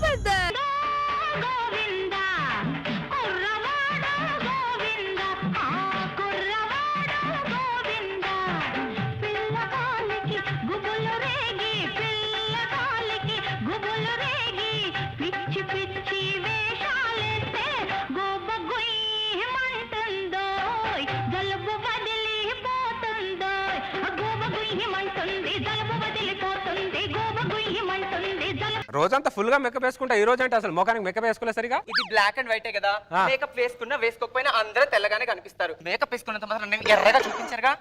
గోవర్ధన్. రోజంతా ఫుల్ గా మేకప్ వేసుకుంటా, ఈ రోజు అంటే అసలు ముఖానికి మేకప్ వేసుకోలేదు సరిగా. ఇది బ్లాక్ అండ్ వైటే కదా, మేకప్ వేసుకున్నా వేసుకోకపోయినా అందరూ తెల్లగానే కనిపిస్తారు. మేకప్ వేసుకున్నంత మాత్రం నేను ఎర్రగా చూపించారుగా.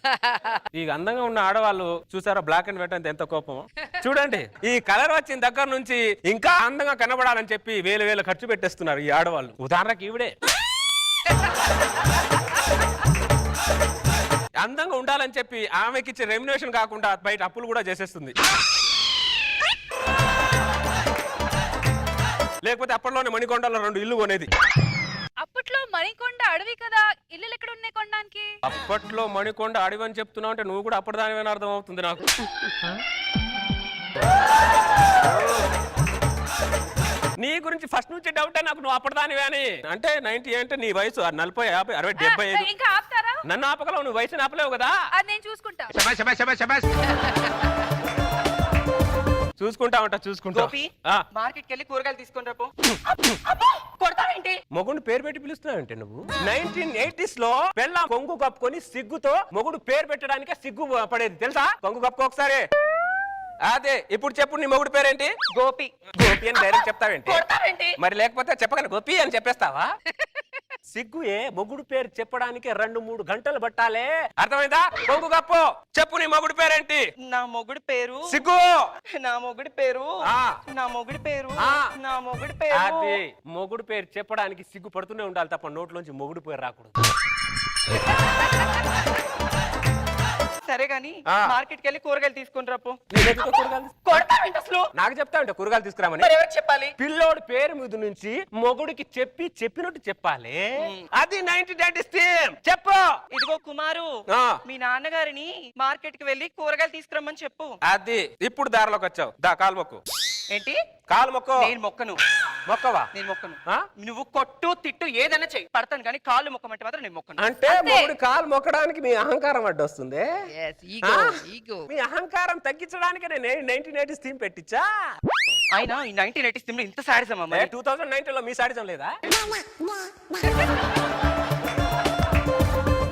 ఈ అందంగా ఉన్న ఆడవాళ్ళు చూసారా బ్లాక్ అండ్ వైట్ అంటే ఎంత కోపం. చూడండి, ఈ కలర్ వచ్చిన దగ్గర నుంచి ఇంకా అందంగా కనబడాలని చెప్పి వేలు వేలు ఖర్చు పెట్టేస్తున్నారు ఈ ఆడవాళ్ళు. ఉదాహరణకి ఈవిడే అందంగా ఉండాలని చెప్పి ఆమెకి ఇచ్చే రెమ్యునేషన్ కాకుండా బయట అప్పులు కూడా చేసేస్తుంది. లేకపోతే అప్పట్లోనే మణికొండలో 2 ఇల్లు కొనేది. అప్పట్లో మణికొండ అడవి కదా, ఇల్లులు ఎక్కడ ఉన్నాయి కొనడానికి? అప్పట్లో మణికొండ అడవి అని చెప్తున్నావు అంటే నువ్వు కూడా అప్పటిదానివే అర్థం అవుతుంది నాకు. నీ గురించి ఫస్ట్ నుంచి డౌట్ నాకు, నువ్వు అప్పటిదానివే అని. అంటే 90 అంటే నీ వయసు 40, 50, 60, 75. ఇంకా ఆపుతారా? నన్ను ఆపగలవు, నువ్వు వయసు ఆపలేవు కదా. అది నేను చూసుకుంటా. చూసుకుంటా ఉంటా, చూసుకుంటా. మార్కెట్ కెళ్ళి కూరగాయలు తీసుకొని రాపో. కొడతావేంటి? మొగుడు పేరు పెట్టి పిలుస్తున్నావంటే నువ్వు. 1980s లో పెళ్ళాం కొంగు కప్పుకొని సిగ్గుతో మొగుడు పేరు పెట్టడానికే సిగ్గు పడేది తెలుసా? కొంగు కప్పుకో ఒకసారి. అదే ఇప్పుడు చెప్పు, నీ మొగుడు పేరేంటి? గోపి. గోపి అని డైరెక్ట్ చెప్తావేంటి? మరి లేకపోతే చెప్పగలను గోపి అని చెప్పేస్తావా? సిగ్గుయే మొగుడు పేరు చెప్పడానికి 2-3 గంటలు పట్టాలే, అర్థమైందా? కొంగు కప్పు, చెప్పు నీ మొగుడు పేరేంటి? నా మొగుడు పేరు సిగ్గు. నా మొగుడు పేరు నా మొగుడు పేరు నా మొగుడు పేరు. అది మొగుడు పేరు చెప్పడానికి సిగ్గు పడుతూనే ఉండాలి తప్ప నోట్లోంచి మొగుడు పేరు రాకూడదు. సరే గాని మార్కెట్ కెళ్ళి కూరగాయలు తీసుకొని రాపో. నాకు చెప్తా ఉంటే కూరగాయలు తీసుకురామని. ఎవరికి చెప్పాలి? పిల్లోడు పేరు మీద నుంచి మొగుడికి చెప్పినట్టు చెప్పాలి. అది 1980s థీమ్. చెప్పు. ఇదిగో కుమారు, మీ నాన్నగారిని మార్కెట్ కి వెళ్ళి కూరగాయలు తీసుకురమ్మని చెప్పు. అది ఇప్పుడు దారిలోకి వచ్చావు. దా కాలు మొక్కు. ఏంటి కాలు మొక్కు. నేను మొక్కను. మొక్కవా? నేను మొక్కను. నువ్వు కొట్టు తిట్టు ఏదైనా చెయ్యి, పడతాను కానీ కాళ్ళు మొక్కమంటే మాత్రం నేను మొక్కను. అంటే మొగుడు కాలు మొక్కడానికి మీ అహంకారం అడ్డొస్తుంది. మీ అహంకారం తగ్గించడానికి నేను 1980s థీమ్ పెట్టించా. అయినా ఈ 1980s థీమ్ లో ఇంత సాడిజం అమ్మా. 2019 లో మీ సాడిజం లేదా?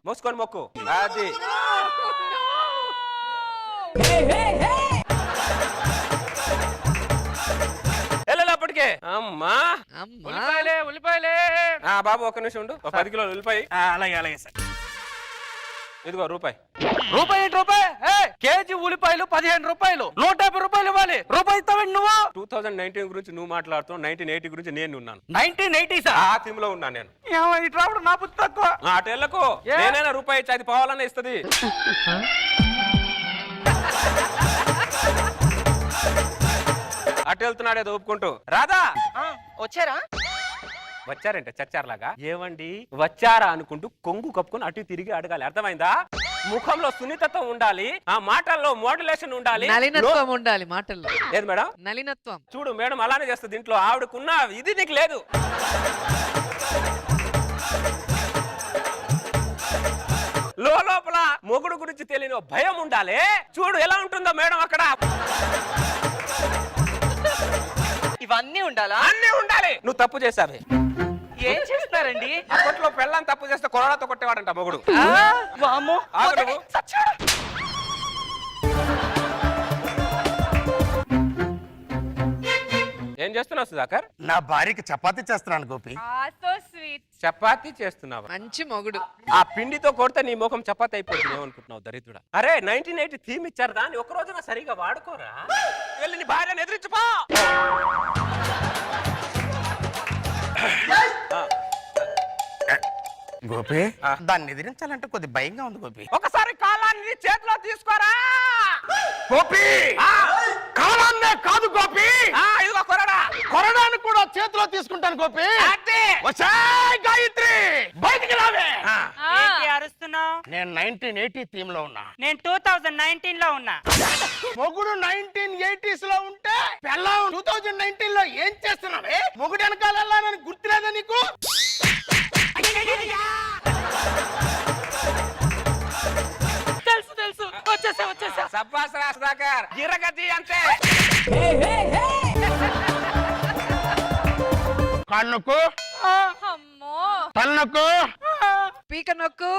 మోసుకొని మొక్కు. అది అప్పటికే అమ్మా ఉల్లిపాయలే. బాబు ఒక్క నిమిషం ఉండు, 10 కిలోలు ఉల్లిపాయ. అలాగే సార్. ఇదిగో రూపాయి. కేజీ ఉల్లిపాయలు 15 రూపాయలు, 150 రూపాయలు ఇవ్వాలి. రూపాయి ఇస్తావండి నువ్వు. 2019 గురించి నువ్వు మాట్లాడుతావు, 1980 గురించి నేను ఉన్నాను. 1980s ఆ థీమ్ లో ఉన్నాను నేను. ఇట్రావడం నా బుద్ధి తక్కువ. అటెళ్ళకు, నేనైనా రూపాయి ఇచ్చి అది పోవాలనే ఇస్తుంది. అటు వెళ్తున్నాడు ఏదో ఒప్పుకుంటూ. రాదా వచ్చారంటే చచ్చారులాగా. ఏమండి వచ్చారా అనుకుంటూ కొంగు కప్పుకొని అటు తిరిగి అడగాలి, అర్థమైందా? ముఖంలో సున్నితత్వం ఉండాలి, ఆ మాటల్లో మోడ్యులేషన్ ఉండాలి, నలినత్వం ఉండాలి మాటల్లో. ఏది మేడం? నలినత్వం. చూడు మేడం అలానే చేస్తుంది ఇంట్లో. ఆవిడకున్న ఇది నీకు లేదు. లోపల మొగుడు గురించి తెలియని భయం ఉండాలి. చూడు ఎలా ఉంటుందో మేడం అక్కడ. ఇవన్నీ ఉండాలా? అన్నీ ఉండాలి. నువ్వు తప్పు చేసావే. ఏం చేస్తున్నారండి? అప్పట్లో పెళ్ళాన్ని తప్పు చేస్తే కొరడాతో కొట్టేవాడంట మొగుడు. ఏం చేస్తున్నావు సుధాకర్? నా భార్యకి చపాతీ చేస్తున్నాను గోపి. చపాతీ చేస్తున్నావా? మంచి మొగుడు. ఆ పిండితో కొడితే నీ ముఖం చపాతీ అయిపోతుంది. ఏమనుకుంటున్నావు దరిద్రుడా? అరే 1980 థీమ్ ఇచ్చారు, దాన్ని ఒక రోజున సరిగా వాడుకోరా. వెళ్ళి నీ భార్యను ఎదిరించుకో. గోపి దాన్ని ఎదిరించాలంటే కొద్ది భయంగా ఉంది గోపి. ఒకసారి కాలాన్ని చేతిలో తీసుకోరా. గోపి కాలాన్నే కాదు గోపి, ఇదిగో కొరడా. కొరడాన్ని కూడా చేతిలో తీసుకుంటాను గోపి. గాయత్రి బయటికి రావే. అరుస్తున్నావు? నేను 1980 థీమ్ లో ఉన్నా. నేను 2019 లో ఉన్నా. మొగుడు 1980s లో ఉంటే పెళ్ళాం 2019 లో ఏం చేస్తున్నావే? మొగుడు వెనకాల వెళ్ళాలని గుర్తులేదా నీకు? తెలుసు తెలుసు, వచ్చేసా. సబ్బాస్ రా సుధాకర్, గిరగతి అంతే. కన్నుకు అమ్మో తన్నుకు పీక నొక్కు.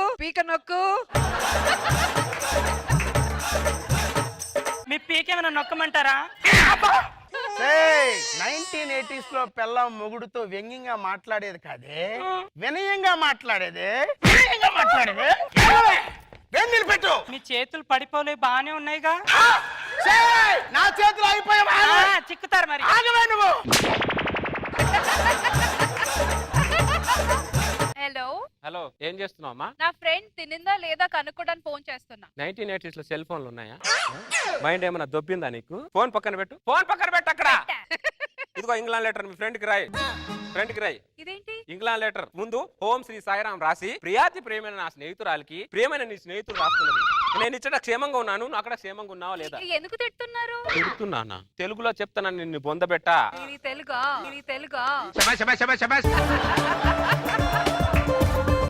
మీ పీకేమైనా నొక్కమంటారా? 1980s లో పెళ్ళాం మొగుడుతో వ్యంగ్యంగా మాట్లాడేది కాదే, వినయంగా మాట్లాడేది. పెట్టు. మీ చేతులు పడిపోలే బానే ఉన్నాయిగా. నా చేతులు అయిపోయావా? చిక్కుతారు మరి. ఆగవే నువ్వు. హలో, ఏం చేస్తున్నావు అమ్మా? నా ఫ్రెండ్ తినిందా లేదా కనుక్కోడానికి ఫోన్ చేస్తున్నా. 1980s లో సెల్ ఫోన్లు ఉన్నాయా? మైండ్ ఏమైనా దొబ్బిందా నీకు? ఫోన్ పక్కన పెట్టు అక్కడ. ఇదిగో ఇంగ్లాండ్ లెటర్ మీ ఫ్రెండ్ కి రాయి. ఇదేంటి? ఇంగ్లాండ్ లెటర్ ముందు ఓం శ్రీ సాయిరాం రాసి, ప్రియాతి ప్రేమైన నా స్నేహితురాలికి, ప్రియమైన నీ స్నేహితుడు రాస్తున్నది. నేను ఇచ్చట క్షేమంగా ఉన్నాను, నువ్వు అక్కడ క్షేమంగా ఉన్నావా లేదా? ఎందుకు తిడుతున్నారు? తిడుతున్నానా? తెలుగులో చెప్తాను, నిన్ను బొందబెట్టా. ఇది తెలుగా?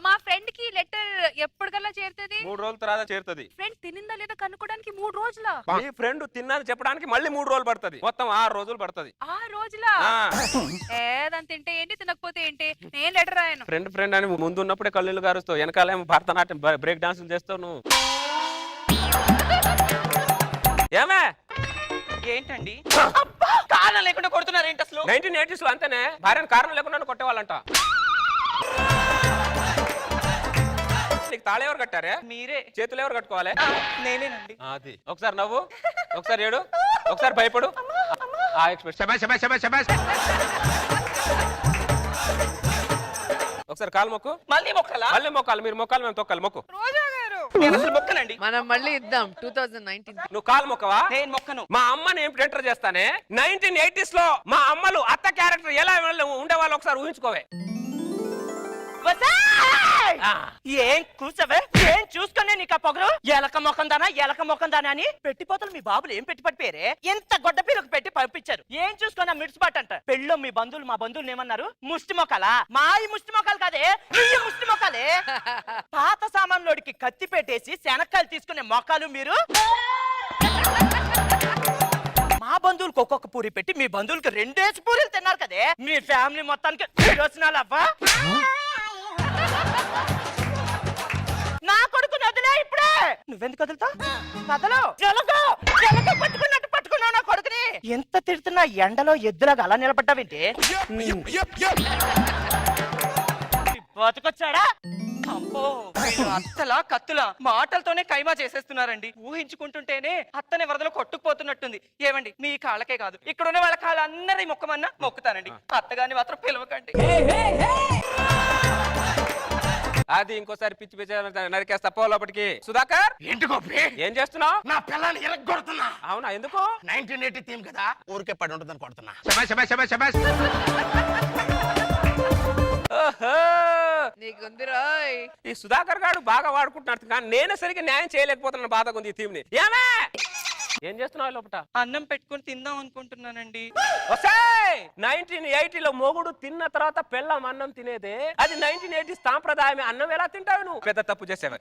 మా ఫ్రెండ్ కి లెటర్ ఎప్పటికల్లా చేరుతుంది? 3 రోజుల తర్వాత చేరుతుంది. ఫ్రెండ్ తినిందా లేదా కనుక్కోడానికి 3 రోజుల? మీ ఫ్రెండ్ తిన్నాను చెప్పడానికి మళ్ళీ 3 రోజులు పడుతుంది. మొత్తం 6 రోజులు పడుతుంది. 6 రోజుల? దాన్ని తింటే ఏంటి, తినకపోతే ఏంటి? నేను లెటర్ రాయను. ఫ్రెండ్ అని ముందు ఉన్నప్పుడే కళ్ళు గారుస్తావు, వెనకాలేమో భరతనాట్యం బ్రేక్ డాన్సులు చేస్తావు నువ్వు. ఏమే ఏంటండి కారణం లేకుండా కొడుతున్నారు ఏంటి అసలు? 1980s లో అంతేనే, భార్యను కారణం లేకుండా కొట్టేవాళ్ళంట. నీకు తాళ ఎవరు కట్టారే? మీరే. చేతులు ఎవరు కట్టుకోవాలి? నేనేనండి. అది ఒకసారి నవ్వు, ఒకసారి ఏడు, ఒకసారి భయపడు. ఒకసారి కాలు మొక్కు. మళ్ళీ మొక్కలా? మళ్ళీ మొక్కాలి. మీరు మొక్కాలి, మేము తొక్కాలి. మొక్కు. నేను అసలు మొక్కనండి. మనం మళ్ళీ ఇద్దాం 2019. నువ్వు కాలు మొక్కవా? నేను మొక్కను. మా అమ్మని ఏం ఎంటర్ చేస్తానే. 1980s లో మా అమ్మలు అత్త క్యారెక్టర్ ఎలా ఉండేవాళ్ళు ఒకసారి ఊహించుకోవే. ఏం కూర్చోవే, ఏం చూసుకునే నీకు ఆ పొగరు? ఎలక మొఖం దానా అని పెట్టిపోతలు మీ బాబులు ఏం పెట్టి పడిపోయారే? ఎంత గొడ్డ పిల్లకు పెట్టి పంపించారు. ఏం చూసుకున్నా మిడిచిపాటు అంట. పెళ్ళో మీ బంధువులు మా బంధువులు ఏమన్నారు? ముష్టి మొక్కలా? మా ఈ ముష్టి మొక్కలు కాదే, ఈ ముష్టి మొక్కలే. పాత సామాన్లోడికి కత్తి పెట్టేసి శనక్కాయలు తీసుకునే మొక్కలు మీరు. మా బంధువులకు ఒక్కొక్క పూరి పెట్టి మీ బంధువులకి 2 పూరీలు తిన్నారు కదే. మీ ఫ్యామిలీ మొత్తానికి విరోచనాలు అవ్వా? నా కొడుకుని వదిలే ఇప్పుడే. నువ్వెందుకు వదులుతావు? కదలో జలగ పట్టుకున్నావు నా కొడుకుని. ఎంత తిడుతున్నా ఎండలో ఎద్దులాగా అలా నిలబడ్డావేంటి? బతుకొచ్చాడా? అబ్బో, వీళ్ళు అత్తలా కత్తులా మాటలతోనే కైమా చేసేస్తున్నారండి. ఊహించుకుంటుంటేనే అత్తనే వరదలో కొట్టుకుపోతున్నట్టుంది. ఏమండి, మీ కాళ్ళకే కాదు ఇక్కడ ఉన్న వాళ్ళ కాళ్ళు అందరి మొక్కమన్నా మొక్కుతానండి. అత్తగాని మాత్రం పిలవకండి. అది ఇంకోసారి పిచ్చి నరికేస్తా పో లోపలికి. సుధాకర్, ఏంటి గోపి? ఏం చేస్తున్నావు? నా పిల్లని ఇరగొడుతున్నా. అవునా, ఎందుకు? 1980 థీమ్ కదా, ఊరికే పడి ఉంటుందని కొడుతున్నా. నీకుంది రాయ్. ఈ సుధాకర్ గారు బాగా వాడుకుంటున్నారు, కానీ నేనే సరిగ్గా న్యాయం చేయలేకపోతున్నాను. బాధగా ఉంది ఈ థీమ్ ని. ఏం చేస్తున్నావు లోపట? అన్నం పెట్టుకుని తిందాం అనుకుంటున్నానండి. 1980 లో మొగుడు తిన్న తర్వాత పెళ్ళం అన్నం తినేదే. అది 1980 సాంప్రదాయమే. అన్నం ఎలా తింటావు నువ్వు? పెద్ద తప్పు చేసావు.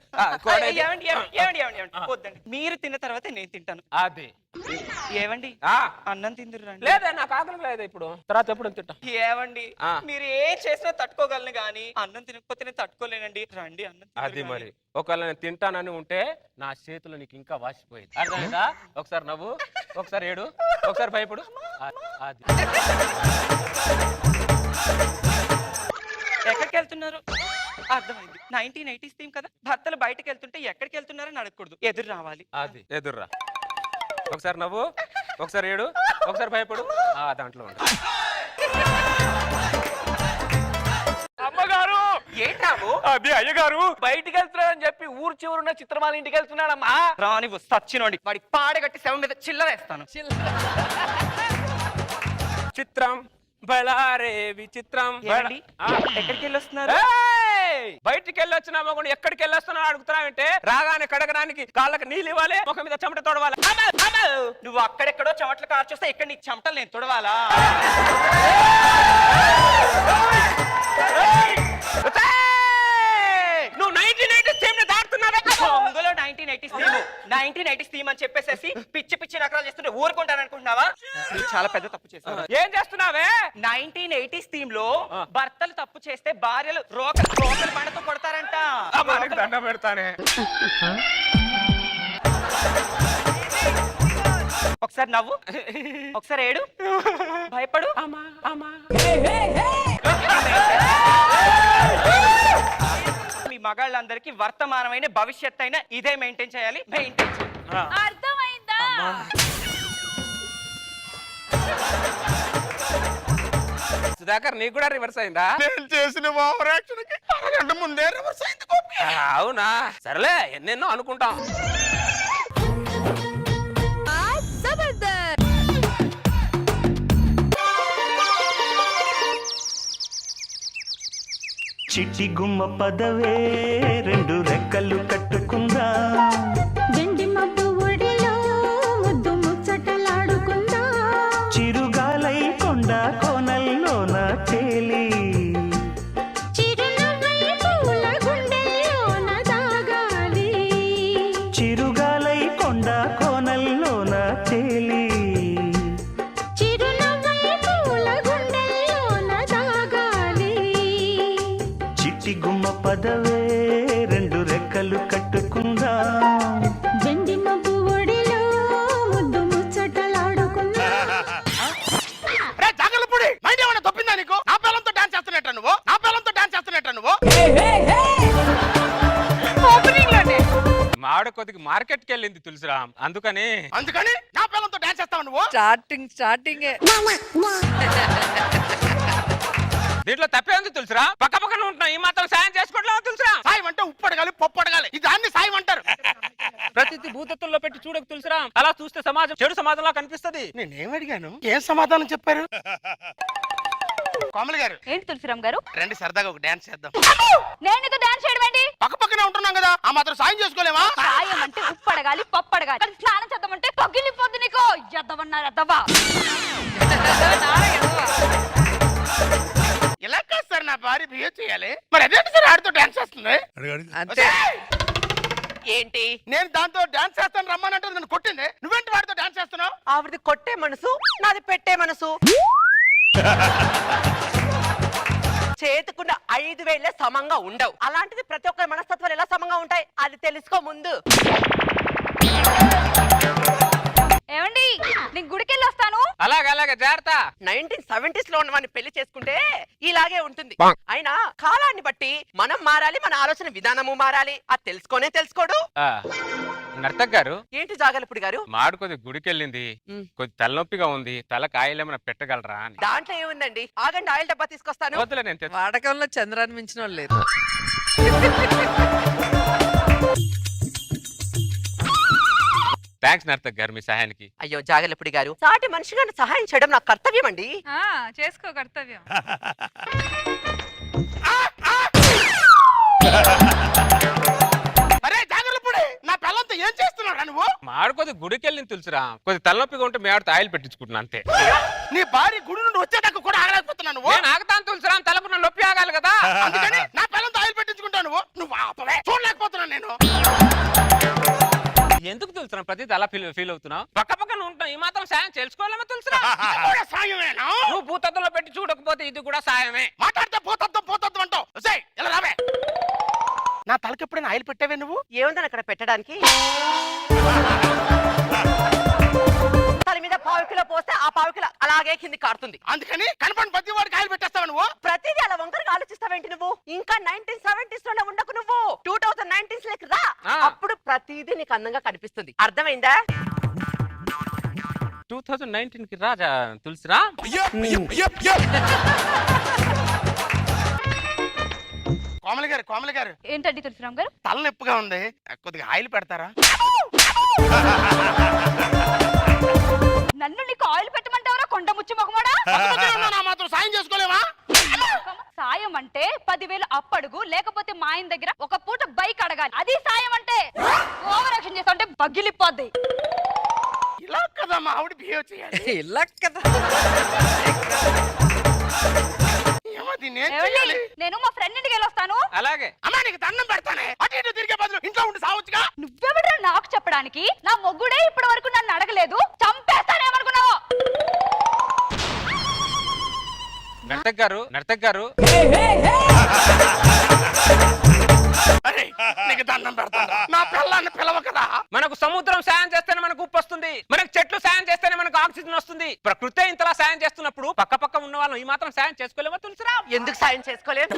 వద్దండి, మీరు తిన్న తర్వాత నేను తింటాను. అది ఏవండి, అన్నం తిందురండి. లేదా నాకు ఆకలి లేదు ఇప్పుడు, తర్వాత ఎప్పుడు తింటా. ఏవండి, మీరు ఏం చేసినా తట్టుకోగలను గానీ అన్నం తినకపోతే నేను తట్టుకోలేనండి. రండి అన్నం. అది మరి ఒకవేళ నేను తింటానని ఉంటే నా చేతులు నీకు ఇంకా వాసిపోయేది. అర్థమైందా? ఒకసారి నవ్వు, ఒకసారి ఏడు, ఒకసారి భయపడు. అది ఎక్కడికి వెళ్తున్నారు? అర్థమైంది. 1980s థీమ్ కదా, భర్తలు బయటకు వెళ్తుంటే ఎక్కడికి వెళ్తున్నారని అడగకూడదు, ఎదురు రావాలి. అది ఎదుర్రా. ఒకసారి నవ్వు, ఒకసారి ఏడు, ఒకసారి భయపడు. దాంట్లో ఉండు. అమ్మగారు, ఏంటాము? అది అయ్యగారు బయటికి వెళ్తున్నారని చెప్పి ఊరు చివరున్న చిత్రమాల ఇంటికి వెళ్తున్నాడమ్మా. రాని సచ్చినోడి వాడికి పాడగట్టి శవం మీద చిల్లరేస్తాను. చిత్రం బళారే విచిత్రం. ఎక్కడికి వెళ్ళి వస్తున్నారు? బయటికి వెళ్ళొచ్చిన మగుడు ఎక్కడికి వెళ్ళొస్తున్నావు అడుగుతున్నావంటే రాగానే కడగడానికి కాళ్ళకి నీళ్ళు ఇవ్వాలి, ముఖం మీద చెమట తొడవాలి. నువ్వు అక్కడెక్కడో చెమటలు కార్చొస్తే ఇక్కడ నీ చెమటలు నేను తుడవాలా? నువ్వు 1980s థీమ్ ని దాటుతున్నావే. పొంగులో 1980s థీమ్ అని చెప్పేసేసి పిచ్చి పిచ్చి నకరాలు చేస్తుంటే ఊరుకుంటాను అనుకుంటున్నావా? నువ్వు చాలా పెద్ద తప్పు చేస్తావు. ఏం చేస్తున్నావే? 1980s థీమ్ లో భర్తలు తప్పు చేస్తే భార్యలు రోకలు బండతో కొడతారంట. దండ పెడతానే. ఒకసారి నవ్వు, ఒకసారి ఏడు, భయపడు. మీ మగాళ్ళందరికీ వర్తమానమైన భవిష్యత్ అయినా ఇదే మెయింటైన్ చేయాలి. మెయింటైన్ అర్థమైందా? సుధాకర్ నీకు కూడా రివర్స్ అయిందా? నేను చేసిన ఓవర్ యాక్షన్ కి అరగంట ముందే రివర్స్ అయింది గోపి. అవునా, సరేలే ఎన్నెన్నో అనుకుంటాం. చిట్టి గుమ్మ పదవే రెండు రెక్కలు కట్టుకుందా, వెండి మబ్బు ఒడిలో ముద్దు ముచ్చటలాడుకుందా, చిరుగాలై కొండ కోనల్లోన తేలి, చిరునవ్వై పూల గుండెల్లోన దాగాలి, చిరుగాలై కొండ కోనల్లోన తేలి, చిరునవ్వై పూల గుండెల్లోన దాగాలి, చిట్టి గుమ్మ పదవే రెండు రెక్కలు కట్టుకుందా, వెండి మబ్బు ఒడిలో ముద్దు ముచ్చటలాడుకుందా. రే జాగలపూడి, మైండ్ ఏమైనా తప్పిందా నీకు? నా పిల్లలతో డాన్స్ చేస్తున్నట్ట నువ్వు, నా పిల్లలతో డాన్స్ చేస్తున్నట్ట నువ్వు. మావిడ కొద్దిగా మార్కెట్కి వెళ్ళింది తులసిరామ్, అందుకని అందుకని నా పిల్లలతో డాన్స్ చేస్తావు నువ్వు. స్టార్టింగ్ దీంట్లో తప్పే ఉంది తులసిరా. పక్క పక్కన ఉంటున్నావు, ఈ మాత్రం సాయం చేసుకోవట్లేదు తులసిరా. సాయం అంటే ఉప్పు అడగాలి, పప్పు అడగాలి, ఇది దాన్ని సాయం అంటారు. ప్రతిదీ భూతత్వంలో పెట్టి చూడకు తులసిరా. అలా చూస్తే సమాజం చెడు సమాజంలా కనిపిస్తది. నేనేం అడిగాను? ఏం సమాధానం చెప్పారు? కోమలి గారు, ఏంటి తులసిరామ్ గారు? రండి సరదాగా ఒక డాన్స్ చేద్దాం. నేను నీతో డాన్స్ చేయడం ఏంటి? పక్క పక్కనే ఉంటున్నాం కదా, ఆ మాత్రం సాయం చేసుకోలేమా? సాయం అంటే ఉప్పు అడగాలి, పప్పు అడగాలి. కానీ స్నానం చేద్దామంటే పగిలిపోద్ది నీకు. ఎద్దవన్నారు ఎద్దవా. ఇలా కాదు సార్ నా భార్య బిహేవ్ చేయాలి. మరి అదేంటి సార్ ఆడితో డాన్స్ చేస్తుంది? అంతే. ఏంటి? నేను దాంతో డాన్స్ చేస్తాను రమ్మనంటే నన్ను కొట్టింది. నువ్వేంటి వాడితో డాన్స్ చేస్తున్నావు? ఆవిడది కొట్టే మనసు, నాది పెట్టే మనసు. చేతుకున్న 5 వేలే సమంగా ఉండవు. అలాంటిది ప్రతి ఒక్కరి మనస్తత్వాలు ఎలా సమంగా ఉంటాయి అది తెలుసుకో ముందు. ఏమండి, నేను గుడికి వెళ్ళి వస్తాను. అలాగే జాగ్రత్త. 1970s లో ఉన్నవాడిని పెళ్లి చేసుకుంటే ఇలాగే ఉంటుంది. అయినా కాలాన్ని బట్టి మనం మారాలి, మన ఆలోచన విధానము మారాలి. అది తెలుసుకోడు. నర్తక్ గారు, ఏంటి జాగలపుడి గారు? మాడు కొద్ది గుడికి వెళ్ళింది, కొద్ది తలనొప్పిగా ఉంది, తల కాయలేమైనా పెట్టగలరా అని. దాంట్లో ఏముందండి, ఆగండి ఆయిల్ డబ్బా తీసుకొస్తాను. వద్దులే, నేను వాడకంలో చంద్రాన్ని మించిన వాళ్ళు లేరు. థ్యాంక్స్ నర్తక్ గారు మీ సహాయానికి. అయ్యో జాగలపుడి గారు, సాటి మనిషిగా సహాయం చేయడం నాకు కర్తవ్యం అండి. చేసుకో కర్తవ్యం. అరే జాగర్లపూడి, నా పిల్లలతో ఏం చేస్తున్నావు నువ్వు? మాడు కొద్ది గుడికి వెళ్ళింది తులసిరా. కొద్ది తలనొప్పిగా ఉంటే మీ ఆవిడతో ఆయిల్ పెట్టించుకుంటున్నా అంతే. నీ భార్య గుడి నుండి వచ్చేదాకా కూడా ఆగలేకపోతున్నావు నువ్వు. నేను ఆగుతాను తులసిరా, తలకు నా నొప్పి ఆగాలి కదా. అందుకని నా పిల్లలతో ఆయిల్ పెట్టించుకుంటావు నువ్వు. నువ్వు ఆపవే, చూడలేకపోతున్నాను నేను. ఎందుకు తులసిరా ప్రతిదీ అలా ఫీల్ అవుతున్నావు? పక్క పక్కన ఉంటాం, ఈ మాత్రం సాయం చేసుకోవాలమ్మా తులసిరా. ఇది కూడా సాయమేనా? నువ్వు భూతత్వంలో పెట్టి చూడకపోతే ఇది కూడా సాయమే. మాట్లాడితే పోతత్వం అంటావు. ఒసేయ్, ఇలా రావే. నా తలకి ఎప్పుడైనా ఆయిల్ పెట్టావే నువ్వు? ఏముందని అక్కడ పెట్టడానికి? తల మీద 1/4 కిలో పోస్తే ఆ 1/4 కిలో అలాగే కింది కారుతుంది. అందుకని కనపడి ప్రతి వాడికి ఆయిల్ పెట్టేస్తావు నువ్వు. ప్రతిదీ అలా వంకరగా ఆలోచిస్తావేంటి నువ్వు? ఇంకా 1970s లోనే ఉండకు నువ్వు. 2019s లోకి రా. అప్పుడు ప్రతిదీ నీకు అందంగా కనిపిస్తుంది. అర్థమైందా? 2019 కి రాజా తులసిరా. కోమలి గారు ఏంటండి తులసిరామ్ గారు? తలనొప్పిగా ఉంది, కొద్దిగా ఆయిల్ పెడతారా? నన్ను నీకు ఆయిల్ పెట్టమంటావరా కొండ ముచ్చి మొగమోడా? నా మాత్రం సాయం చేసుకోలేవా? సాయం అంటే 10,000 అప్పడుగు, లేకపోతే ఇలా కదా మా ఆవిడ బిహేవ్ చేయాలి. ఇలా కదా. ఏమో దీన్ని ఏం ఏమండి? చేయాలి? నేను మా ఫ్రెండ్ ఇంటికి వెళ్ళొస్తాను. అలాగే. అమ్మా నీకు దండం పెడతానే, అటు ఇటు తిరిగే బదులు ఇంట్లో ఉండి సావచ్చుగా. నువ్వెవడ్రా నాకు చెప్పడానికి? నా మొగ్గుడే ఇప్పటి వరకు నన్ను అడగలేదు. చంపేస్తానేమనుకున్నావు? నర్తక్ గారు అరే నీకు దండం పెడతాను, నా పిల్లాన్ని పిలవ కదా. మనకు సముద్రం సాయం చేస్తేనే మనకు ఉప్పు వస్తుంది, మనకు చెట్లు సాయం చేస్తేనే మనకు ఆక్సిజన్ వస్తుంది. ప్రకృతి ఇంతలా సాయం చేస్తున్నప్పుడు పక్క పక్క ఉన్న వాళ్ళం ఈ మాత్రం సాయం చేసుకోలేమో తులసిరా? ఎందుకు సాయం చేసుకోలేదు?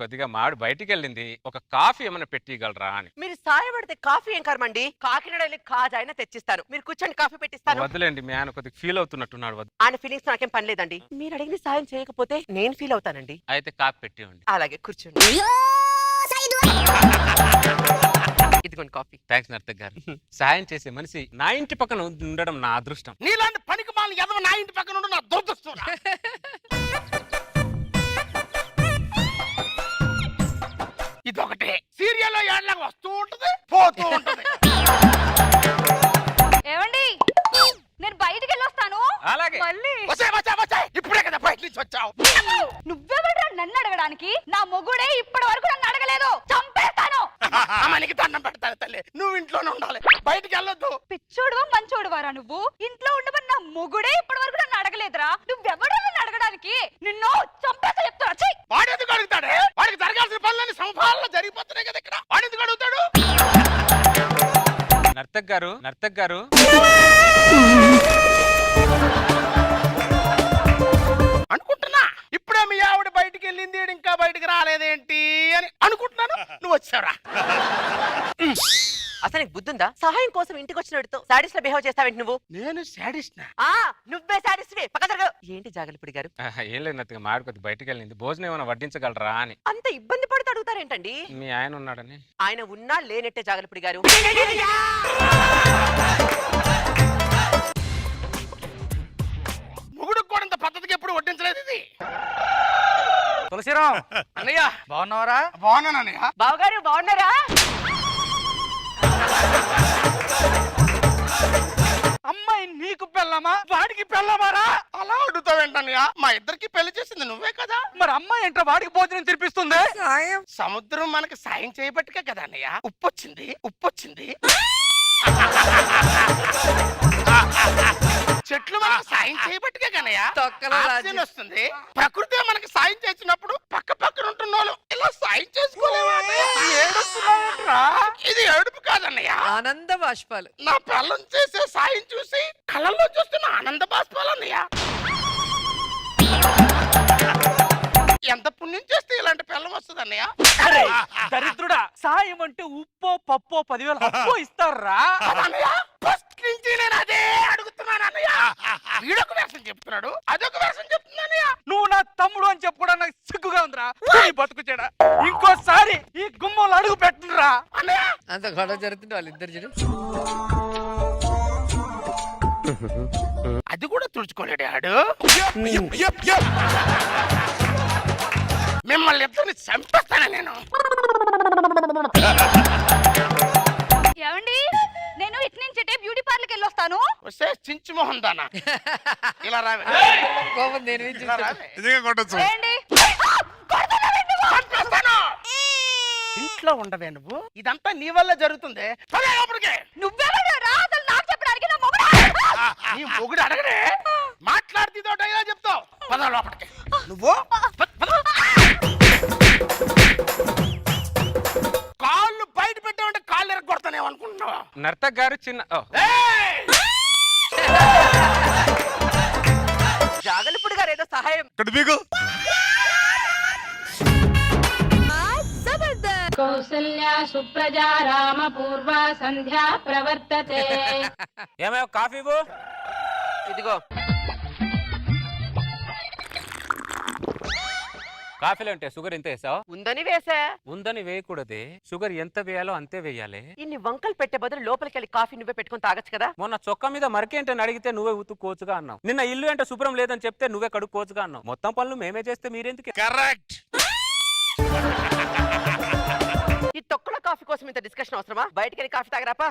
కొద్దిగా మాడు బయటికి వెళ్ళింది, ఒక కాఫీ ఏమైనా పెట్టిగలరా అని. మీరు సాయపడితే కాఫీ ఏం కర్మండి, కాకినాడ వెళ్ళి కాజైనా తెచ్చిస్తాను. మీరు కూర్చొని కాఫీ పెట్టిస్తాను. వద్దులేండి, మీ ఆయన కొద్దిగా ఫీల్ అవుతున్నట్టున్నాడు. వద్దు. ఆయన ఫీలింగ్స్ నాకేం పని లేదండి. మీరు అడిగిన సాయం చేయకపోతే నేను ఫీల్ అవుతానండి. అయితే కాఫీ పెట్టివ్వండి. అలాగే కూర్చోండి. ఇదిగోండి కాఫీ. థ్యాంక్స్ నర్తక్ గారు. సాయం చేసే మనిషి నా ఇంటి పక్కన ఉండడం నా అదృష్టం. నీలాంటి పనికి మాలిన ఎదవ నా ఇంటి పక్కన ఉండి నా దురదృష్టం. ఇదొకటే సీరియల్లో ఏళ్ళగా వస్తూ ఉంటది, పోతూ ఉంటది. ఏమండి? నేను బయటికి వెళ్ళొస్తాను. అలాగే. మళ్ళీ వచ్చాయి ఇప్పుడే కదా బయట నుంచి వచ్చావు. నువ్వెవడ్రా నన్ను అడగడానికి? నా మొగుడే ఇప్పటి వరకు నన్ను అడగలేదు. చంపేస్తాను. అమ్మనికి దండం పెడతాను తల్లి, నువ్వు ఇంట్లోనే ఉండాలి, బయటికి వెళ్ళొద్దు. పిచ్చోడువా మంచోడువారా నువ్వు? ఇంట్లో ఉండమని నా మొగుడే ఇప్పటి వరకు నన్ను అడగలేదురా. నువ్వెవడో నన్ను అడగడానికి? నిన్ను చంపేస్తా చెప్తా. ఛీ! వాడు ఎందుకు అడుగుతాడే? వాడికి జరగాల్సిన పనులన్నీ సమపాలన జరిగిపోతున్నాయి కదా ఇక్కడ. వాడు ఎందుకు అడుగుతాడు? నర్తక్ గారు అనుకుంటున్నా ఇప్పుడే మీ ఆవిడ బయటికి వెళ్ళింది, ఇంకా బయటికి రాలేదేంటి అని అనుకుంటున్నాను. నువ్వు వచ్చావురా. అసలు నీకు బుద్ధుందా? సహాయం కోసం ఇంటికి వచ్చినట్టు సాడిస్ట్ లో బిహేవ్ చేస్తావేంటి నువ్వు? నేను సాడిస్ట్. నువ్వే సాడిస్ట్. పక్క జరగ. ఏంటి జాగలిపుడి గారు? ఏం లేదు నర్తక్, మాడు కొద్ది బయటికి వెళ్ళింది, భోజనం ఏమైనా వడ్డించగలరా అని. అంత ఇబ్బంది పడుతూ అడుగుతారేంటండి? మీ ఆయన ఉన్నాడని. ఆయన ఉన్నా లేనట్టే జాగలిపుడి గారు. మొగుడుకు కూడా ఇంత పద్ధతికి ఎప్పుడు వడ్డించలేదు ఇది. తులసిరాం అన్నయ్య బాగున్నావరా? బాగున్నానయ్యా. బావగారు బాగున్నారా? అమ్మాయి నీకు పెళ్ళమా, వాడికి పెళ్ళమారా? అలా అడుగుతావేంటన్నయ్యా? మా ఇద్దరికి పెళ్లి చేసింది నువ్వే కదా. మరి అమ్మాయి ఏంట్రా వాడికి భోజనం తినిపిస్తుంది? సాయం. సముద్రం మనకి సాయం చేయబట్టుకే కదా అన్నయ్య ఉప్పొచ్చింది. చెట్లు మనకు సాయం చేయబట్టుకే కన్నయ్య తొక్కలో రాజు. ఆక్సిజన్ వస్తుంది. ప్రకృతి మనకి సాయం చేసినప్పుడు పక్క పక్కన ఉంటున్న వాళ్ళు ఇలా సాయం చేసుకోలేవా? ఏడుస్తున్నావేంట్రా? ఇది ఏడుపు కాదన్నయ్య, ఆనంద బాష్పాలు. నా పిల్లం చేసే సాయం చూసి కళ్ళల్లో చూస్తున్న ఆనంద బాష్పాలు అన్నయ్య. ఎంత పుణ్యం చేస్తే ఇలాంటి పిల్లం వస్తుంది అన్నయ్య? దరిద్రుడా, సాయం అంటే ఉప్పో పప్పో 10,000 అప్పో ఇస్తారా? అన్నయ్య ఫస్ట్ నుంచి నేను అదే అడుగుతున్నాను అన్నయ్య. వీడొక వేషం చెప్తున్నాడు, అదొక వేషం చెప్తున్నానయ్య. నువ్వు నా తమ్ముడు అని చెప్పుకోవడం నాకు సిగ్గుగా ఉందిరా. ఈ బతుకుచేడా, ఇంకోసారి ఈ గుమ్మంలో అడుగు పెట్టురా అన్నయ్య. అంత గొడవ జరుగుతుంటే వాళ్ళిద్దరు చూడు. అది కూడా తుడుచుకోలేడు ఆడు. మిమ్మల్ని ఇద్దరిని చంపేస్తాను నేను. ఏమండి? నేను ఇటు నుంచిటే బ్యూటీ పార్లర్కి వెళ్ళొస్తాను. వస్తే చించు మొహం దానా ఇలా రావే. కోపం నేను ఏం ఇలా చూసాను. రావే. ఏంటి? చంపేస్తాను. ఇంట్లో ఉండవే నువ్వు? ఇదంతా నీ వల్ల జరుగుతుంది. పదే లోపలికి. నువ్వెవడురా అసలు నాకు చెప్పడానికి? నా మొగుడా? నీ మొగుడు అడగడే, మాట్లాడుతూ డైలా చెప్తావు. పద లోపలికి. నువ్వు కాళ్ళు బయట పెట్టావంటే కాళ్ళు ఎరగొడతానేమనుకుంటున్నావా? నర్తక్ గారు చిన్న జాగలిపుడి గారు ఏదో సహాయం. కౌసల్యా సుప్రజా రామ పూర్వ సంధ్యా ప్రవర్తతే. ఏమయ్యో కాఫీ ఇవ్వు. ఇదిగో. కాఫీలో అంటే షుగర్ ఎంత వేసావు? ఉందని వేసా. ఉందని వేయకూడదే, షుగర్ ఎంత వేయాలో అంతే వేయాలి. ఇన్ని వంకలు పెట్టే బదులు లోపలికి వెళ్ళి కాఫీ నువ్వే పెట్టుకొని తాగొచ్చు కదా. మొన్న చొక్కా మీద మరకేంటని అడిగితే నువ్వే ఉతుక్కోవచ్చుగా అన్నావు. నిన్న ఇల్లు అంటే శుభ్రం లేదని చెప్తే నువ్వే కడుక్కోవచ్చుగా అన్నావు. మొత్తం పనులు మేమే చేస్తే మీరెందుకు? కరెక్ట్. ఈ తొక్కల కాఫీ కోసం ఇంత డిస్కషన్ అవసరమా? బయటికి వెళ్ళి కాఫీ తాగరాపా.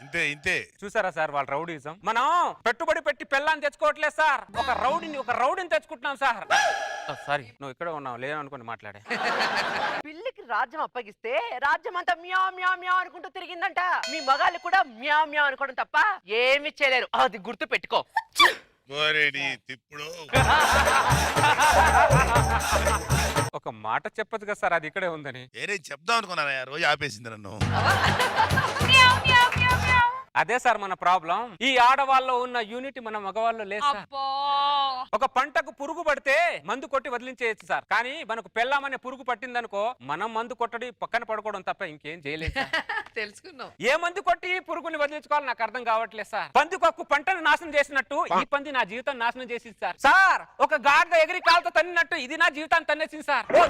ఇంతే ఇంతే. చూసారా సార్ వాళ్ళ రౌడీజం? మనం పెట్టుబడి పెట్టి పెళ్ళాన్ని తెచ్చుకోవట్లేదు సార్, ఒక రౌడీని తెచ్చుకుంటున్నాం సార్. సారీ, నువ్వు ఇక్కడ ఉన్నావు లేదనుకుని మాట్లాడే. పిల్లికి రాజ్యం అప్పగిస్తే రాజ్యం అంతా మ్యా మ్యా మ్యా అనుకుంటూ తిరిగిందంట. మీ మగాళ్ళు కూడా మ్యా మ్యా అనుకోవడం తప్ప ఏమి చేయలేరు, అది గుర్తు పెట్టుకో. తిప్పుడు ఒక మాట చెప్పదు కదా సార్, అది ఇక్కడే ఉందని. ఏరే చెప్దాం అనుకున్నాను, రోజు ఆపేసింది నన్ను. అదే సార్ మన ప్రాబ్లం. ఈ ఆడవాళ్ళలో ఉన్న యూనిటీ మన మగవాళ్ళు లేదు సార్. అబ్బా ఒక పంటకు పురుగు పడితే మందు కొట్టి వదిలించేయచ్చు సార్, కానీ మనకు పెళ్ళామనే పురుగు పట్టిందనుకో మనం మందు కొట్టడి పక్కన పడుకోవడం తప్ప ఇంకేం చేయలేదు సార్. తెలుసుకున్నాం. ఏ మందు కొట్టి పురుగుని వదిలించుకోవాలి నాకు అర్థం కావట్లేదు సార్. పందికొక్కు పంటను నాశనం చేసినట్టు ఈ పంది నా జీవితం నాశనం చేసింది సార్. సార్ ఒక గాడిద ఎగిరి కాలుతో తన్నినట్టు ఇది నా జీవితాన్ని తన్నేసింది సార్. ఒక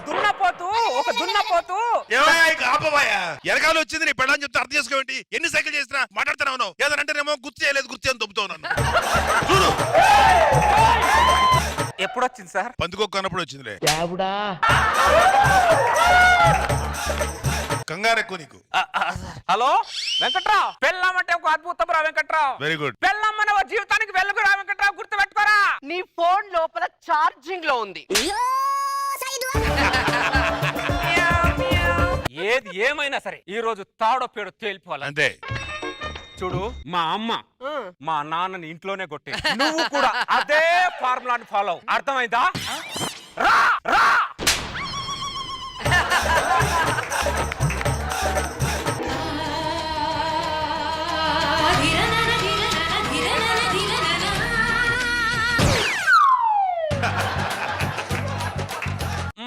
దున్నపోతూ ఎరకాలు వచ్చింది నీ పెళ్ళని చెప్తే అర్థం చేసుకోండి. ఎన్ని సైకిల్ చేసినా మాట్లాడుతున్నావు, ఏదంటేనేమో గుర్తు చేయలేదు, గుర్తు అని దొబ్బుతావు నన్ను. చూడు ఎప్పుడొచ్చింది సార్? పందుకొక్కు అన్నప్పుడు వచ్చిందిలే. కంగారు ఎక్కువ నీకు. హలో వెంకట్రావు, పెళ్ళాం అంటే ఒక అద్భుతం రా వెంకట్రావు. Very good. పెళ్ళాం మన జీవితానికి వెలుగురా వెంకట్రావు, గుర్తు పెట్టుకోరా. నీ ఫోన్ లోపల ఛార్జింగ్ లో ఉంది. ఏది ఏమైనా సరే ఈ రోజు తాడో పేడో తేలిపోవాలి అంతే. చూడు, మా అమ్మ మా నాన్నని ఇంట్లోనే కొట్టి, నువ్వు కూడా అదే ఫార్ములాని ఫాలో, అర్థమైందా? రా రా.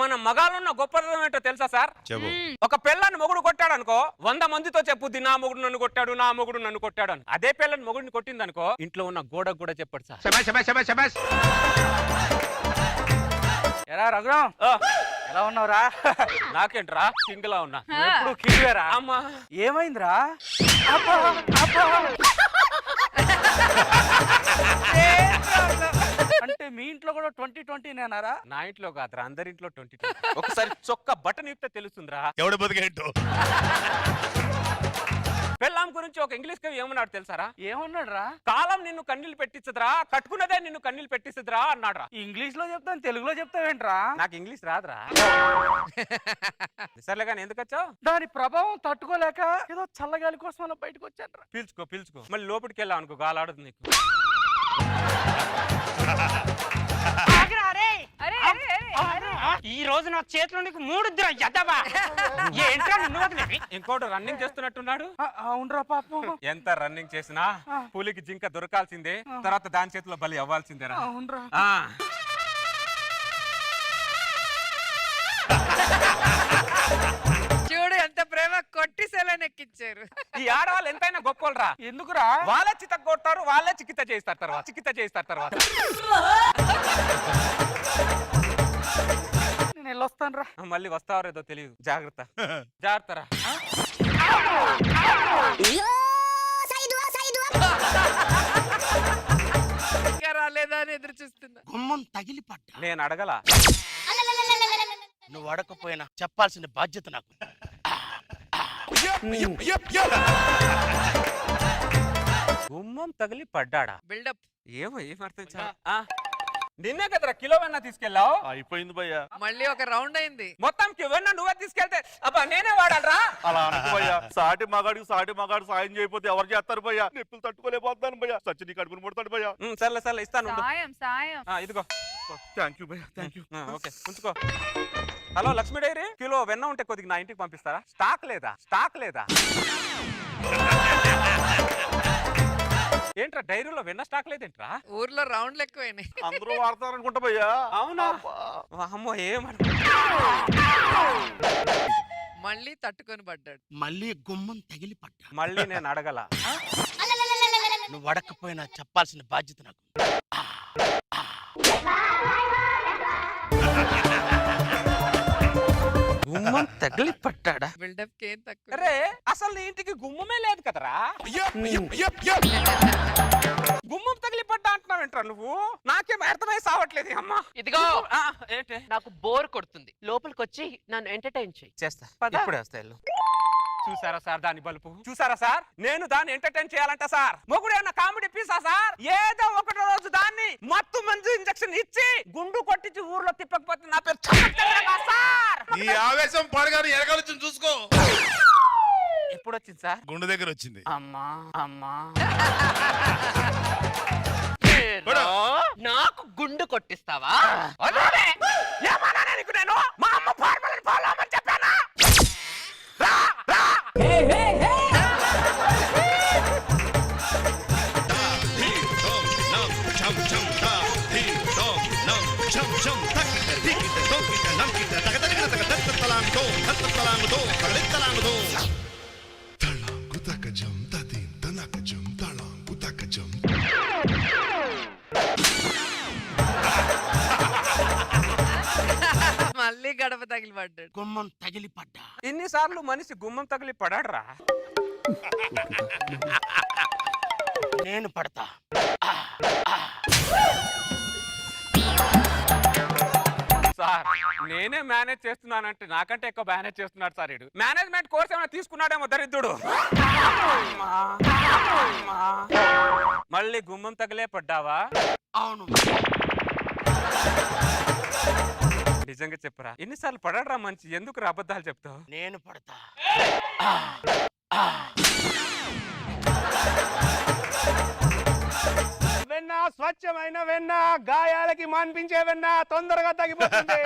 మన మగాలున్న గొప్పదనం ఏంటో తెలుసా సార్? చెప్పు. ఒక పెళ్ళాన్ని మొగుడు కొట్టాడు అనుకో 100 మందితో చెప్పుద్ది నా మొగుడు నన్ను కొట్టాడు, నా మొగుడు నన్ను కొట్టాడు అని. అదే పెళ్ళని మొగుడిని కొట్టింది అనుకో ఇంట్లో ఉన్న గోడకు కూడా చెప్పాడు సార్. ఎరా రఘురాం, ఎలా ఉన్నావురా? నాకేంట్రా కింగ్లా ఉన్నా, ఎప్పుడు కిరివేరా? అమ్మా ఏమైందిరా? అంటే మీ ఇంట్లో కూడా 2020 నేనారా? నా ఇంట్లో కాదురా, అందరింట్లో 2020. ఒకసారి చొక్క బటన్ ఇస్తే తెలుస్తుందిరా ఎవడ బతికేంటో. పెళ్ళాం గురించి ఒక ఇంగ్లీష్ కవి ఏమన్నాడు తెలుసారా? ఏమన్నాడు రా? కాలం నిన్ను కన్నీళ్ళు పెట్టించదురా, కట్టుకున్నదే నిన్ను కన్నీళ్ళు పెట్టించదురా అన్నాడు రా. ఇంగ్లీష్ లో చెప్తాను, తెలుగులో చెప్తావేంట్రా? నాకు ఇంగ్లీష్ రాదురా. సర్లే కానీ ఎందుకు వచ్చావు? దాని ప్రభావం తట్టుకోలేక ఏదో చల్లగాలి కోసం అలా బయటకు వచ్చాను. పీల్చుకో మళ్ళీ లోపలికి వెళ్ళావు అనుకో గాలాడదు నీకు. ఈ రోజు నా చేతిలో నీకు 3 ఎదవా. ఏంట్రా నిన్ను వదిలేవి? ఇంకోటి రన్నింగ్ చేస్తున్నట్టున్నాడు. అవునరా పాపం. ఎంత రన్నింగ్ చేసినా పులికి జింక దొరకాల్సిందే, తర్వాత దాని చేతిలో బలి అవ్వాల్సిందేరా. అవునరా. చూడు ఎంత ప్రేమ, కొట్టి సెలైన్ ఎక్కించారు. ఈ ఆడవాళ్ళు ఎంతైనా గొప్పలరా. ఎందుకురా? వాళ్ళే చిత్త కొడతారు, వాళ్ళే చికిత్స చేస్తారు తర్వాత. నేను వెళ్ళొస్తాను రా. మళ్ళీ వస్తావో ఏదో తెలియదు, జాగ్రత్త రా. ఇంకా రాలేదా అని ఎదురు చూస్తున్నా. గుమ్మం తగిలి పడ్డా. నేను అడగల, నువ్వు అడగకపోయినా చెప్పాల్సిన బాధ్యత నాకు. గుమ్మం తగిలి పడ్డాడా? బిల్డప్. ఏమర్థం నిన్నే కదరా కిలో వెన్న తీసుకెళ్ళావు. అయిపోయింది భయ్యా. మళ్ళీ ఒక రౌండ్ అయింది. మొత్తం వెన్న నువ్వే తీసుకెళ్తే అబ్బా నేనే వాడాలరా? అలా అనుకో భయ్యా. సాటి మగాడు సాయం చేయకపోతే ఎవరు చేస్తారు భయ్యా? నిప్పులు తట్టుకోలేకపోతున్నాను భయ్యా. సచి నీ కడుపుని ముడతాడు భయ్యా. సర్లే ఇస్తాను. సాయం ఇదిగో. థ్యాంక్ యూ భయ్యా, థ్యాంక్ యూ. ఓకే ఉంచుకో. హలో లక్ష్మీ డైరీ, కిలో వెన్న ఉంటే కొద్దిగా నా ఇంటికి పంపిస్తారా? స్టాక్ లేదా? ఏంట్రా డైరీలో వెన్న స్టాక్ లేదేంట్రా? ఊర్లో రౌండ్లు ఎక్కువైనాయి. అందరూ వాడతారు అనుకుంటా భయ్యా. అవునా? అమ్మో మళ్ళీ తట్టుకొని పడ్డాడు. మళ్ళీ గుమ్మం తగిలి పడ్డా. మళ్ళీ నేను అడగల. నువ్వు అడగకపోయినా చెప్పాల్సిన బాధ్యత నాకు. గుమ్మం తగిలి పట్టాడా? బిల్డప్ కి ఏం తక్కువ. అరే అసలు నీ ఇంటికి గుమ్మమే లేదు కదరా. గుమ్మం తగిలి పడ్డా అంటున్నావు ఏంట్రా నువ్వు? నాకేం అర్థమై సావట్లేదు అమ్మా. ఇదిగో ఏంటి నాకు బోర్ కొడుతుంది, లోపలికి వచ్చి నన్ను ఎంటర్టైన్ చేయి. చేస్తా, పద. ఇప్పుడే వస్తా వెళ్ళు. చూసారా సార్ దాని బలుపు? చూసారా సార్, నేను దాన్ని ఎంటర్టైన్ చేయాలంట సార్. మొగుడు ఏమన్నా కామెడీ పీసా సార్? ఏదో ఒకటో రోజు దాన్ని మత్తు మందు ఇంజెక్షన్ ఇచ్చి గుండు కొట్టించి ఊర్లో తిప్పకపోతే నా పేరు చమత్కారంగా సార్. ఈ ఆవేశం పడగానే ఎరగాలని చూసుకో. ఎప్పుడు వచ్చింది సార్? గుండె దగ్గర వచ్చింది. అమ్మా అమ్మా. నాకు గుండు కొట్టిస్తావా? ఏమన్నా నీకు నేను మా అమ్మ ఫార్ములను ఫాలో అవ్వమని చెప్పానా? మళ్ళీ గడప తగిలి పడ్డాడు. గుమ్మం తగిలి పడ్డా. ఇన్నిసార్లు మనిషి గుమ్మం తగిలి పడాడురా. నేను పడతా. సార్ నేనే మేనేజ్ చేస్తున్నానంటే నాకంటే ఎక్కువ మేనేజ్ చేస్తున్నాడు సార్. ఇడు మేనేజ్మెంట్ కోర్స్ ఏమైనా తీసుకున్నాడేమో దరిద్రుడు. మళ్ళీ గుమ్మం తగిలే పడ్డావా? అవును. నిజంగా చెప్పరా, ఎన్నిసార్లు పడడరా మంచి, ఎందుకు రా అబద్ధాలు చెప్తావు? నేను పడతా. వెన్న స్వచ్ఛమైన వెన్న, గాయాలకి మాన్పించే వెన్న, తొందరగా తగ్గిపోతుంది.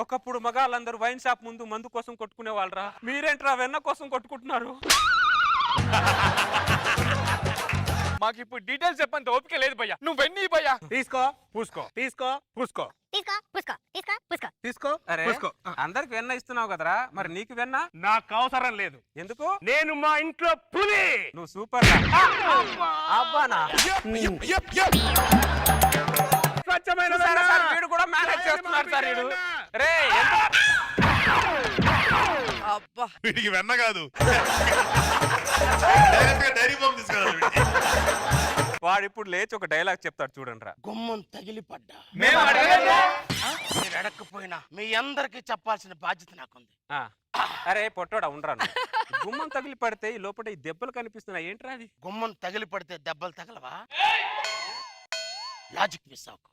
ఒకప్పుడు మగాళ్ళందరూ వైన్ షాప్ ముందు మందు కోసం కొట్టుకునే వాళ్ళరా, మీరేంట్రా వెన్న కోసం కొట్టుకుంటున్నారు? మాకు ఇప్పుడు డీటెయిల్స్ చెప్పంత ఓపిక లేదు భయ్యా. నువ్వు వెన్నీ భయ్యా. తీసుకో పూసుకో, తీసుకో పూసుకో, తీసుకో. అరే అందరికి వెన్న ఇస్తున్నావు కదరా, మరి నీకు వెన్న? నాకు అవసరం లేదు. ఎందుకు? నేను మా ఇంట్లో పులి. నువ్వు సూపర్ అబ్బానా. స్వచ్ఛమైన చూసారా సార్, వీడు కూడా మేనేజ్ చేస్తున్నాడు సార్. వీడు రే అబ్బా వీడికి వెన్న కాదు, డైరీ బాంబు తీసుకురావాలి. వాడు ఇప్పుడు లేచి ఒక డైలాగ్ చెప్తాడు చూడండి రా. గుమ్మం తగిలి పడ్డా. మేము అడగలేదా? మీరు అడగకపోయినా మీ అందరికి చెప్పాల్సిన బాధ్యత నాకుంది. అరే పొట్టోడా ఉండరా నువ్వు. గుమ్మం తగిలి పడితే ఈ లోపల ఈ దెబ్బలు కనిపిస్తున్నాయి ఏంట్రా అది? గుమ్మం తగిలి పడితే దెబ్బలు తగలవా? లాజిక్ మిస్ అవ్వకు.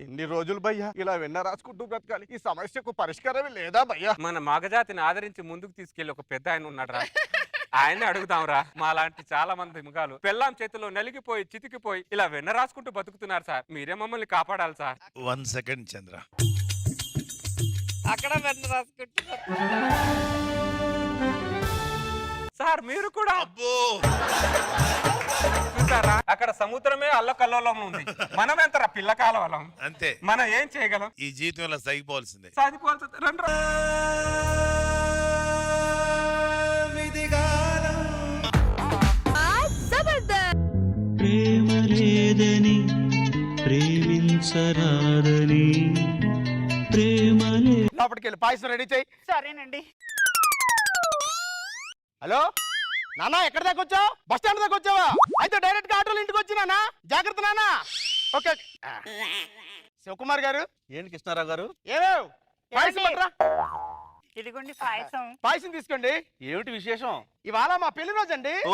ఎన్ని రోజులు భయ్యా ఇలా వెన్న రాసుకుంటూ బ్రతకాలి? ఈ సమస్యకు పరిష్కారమే లేదా భయ్యా? మన మగజాతిని ఆదరించి ముందుకు తీసుకెళ్లి ఒక పెద్ద ఆయన ఉన్నాడు రా, ఆయన్ని అడుగుదాంరా. మా లాంటి చాలా మంది మగాలు పెళ్ళాం చేతిలో నలిగిపోయి చితికిపోయి ఇలా వెన్న రాసుకుంటూ బతుకుతున్నారు సార్. మీరే మమ్మల్ని కాపాడాలి సార్. 1 సెకండ్ చంద్ర. అక్కడ వెన్న రాసుకుంటున్నారు సార్. మీరు కూడా అబ్బో చూసారా, అక్కడ సముద్రమే అల్లకల్లోలం ఉంది, మనం ఎంతరా పిల్లకాలం. అంతే, మనం ఏం చేయగలం? ఈ జీవితంలో సాగిపోవాల్సిందే. సాధిపోవాల్సింది. రండి. ప్రేమ లేదని ప్రేమించరాదని ప్రేమలే. లోపలికి వెళ్ళి పాయసం రెడీ చేయి. సరేనండి. హలో నానా, ఎక్కడ దాకా వచ్చావు? బస్ స్టాండ్ దాకా వచ్చావా? అయితే డైరెక్ట్ గా ఆటోలో ఇంటికి వచ్చి నానా. జాగ్రత్త నానా. ఓకే. శివకుమార్ గారు. ఏంటి కృష్ణారావు గారు? ఏమేవ్ పాయసం పట్టరా. ఇదిగోండి పాయసం. పాయసం తీసుకోండి. ఏమిటి విశేషం? ఇవాళ మా పెళ్లి రోజు అండి. ఓ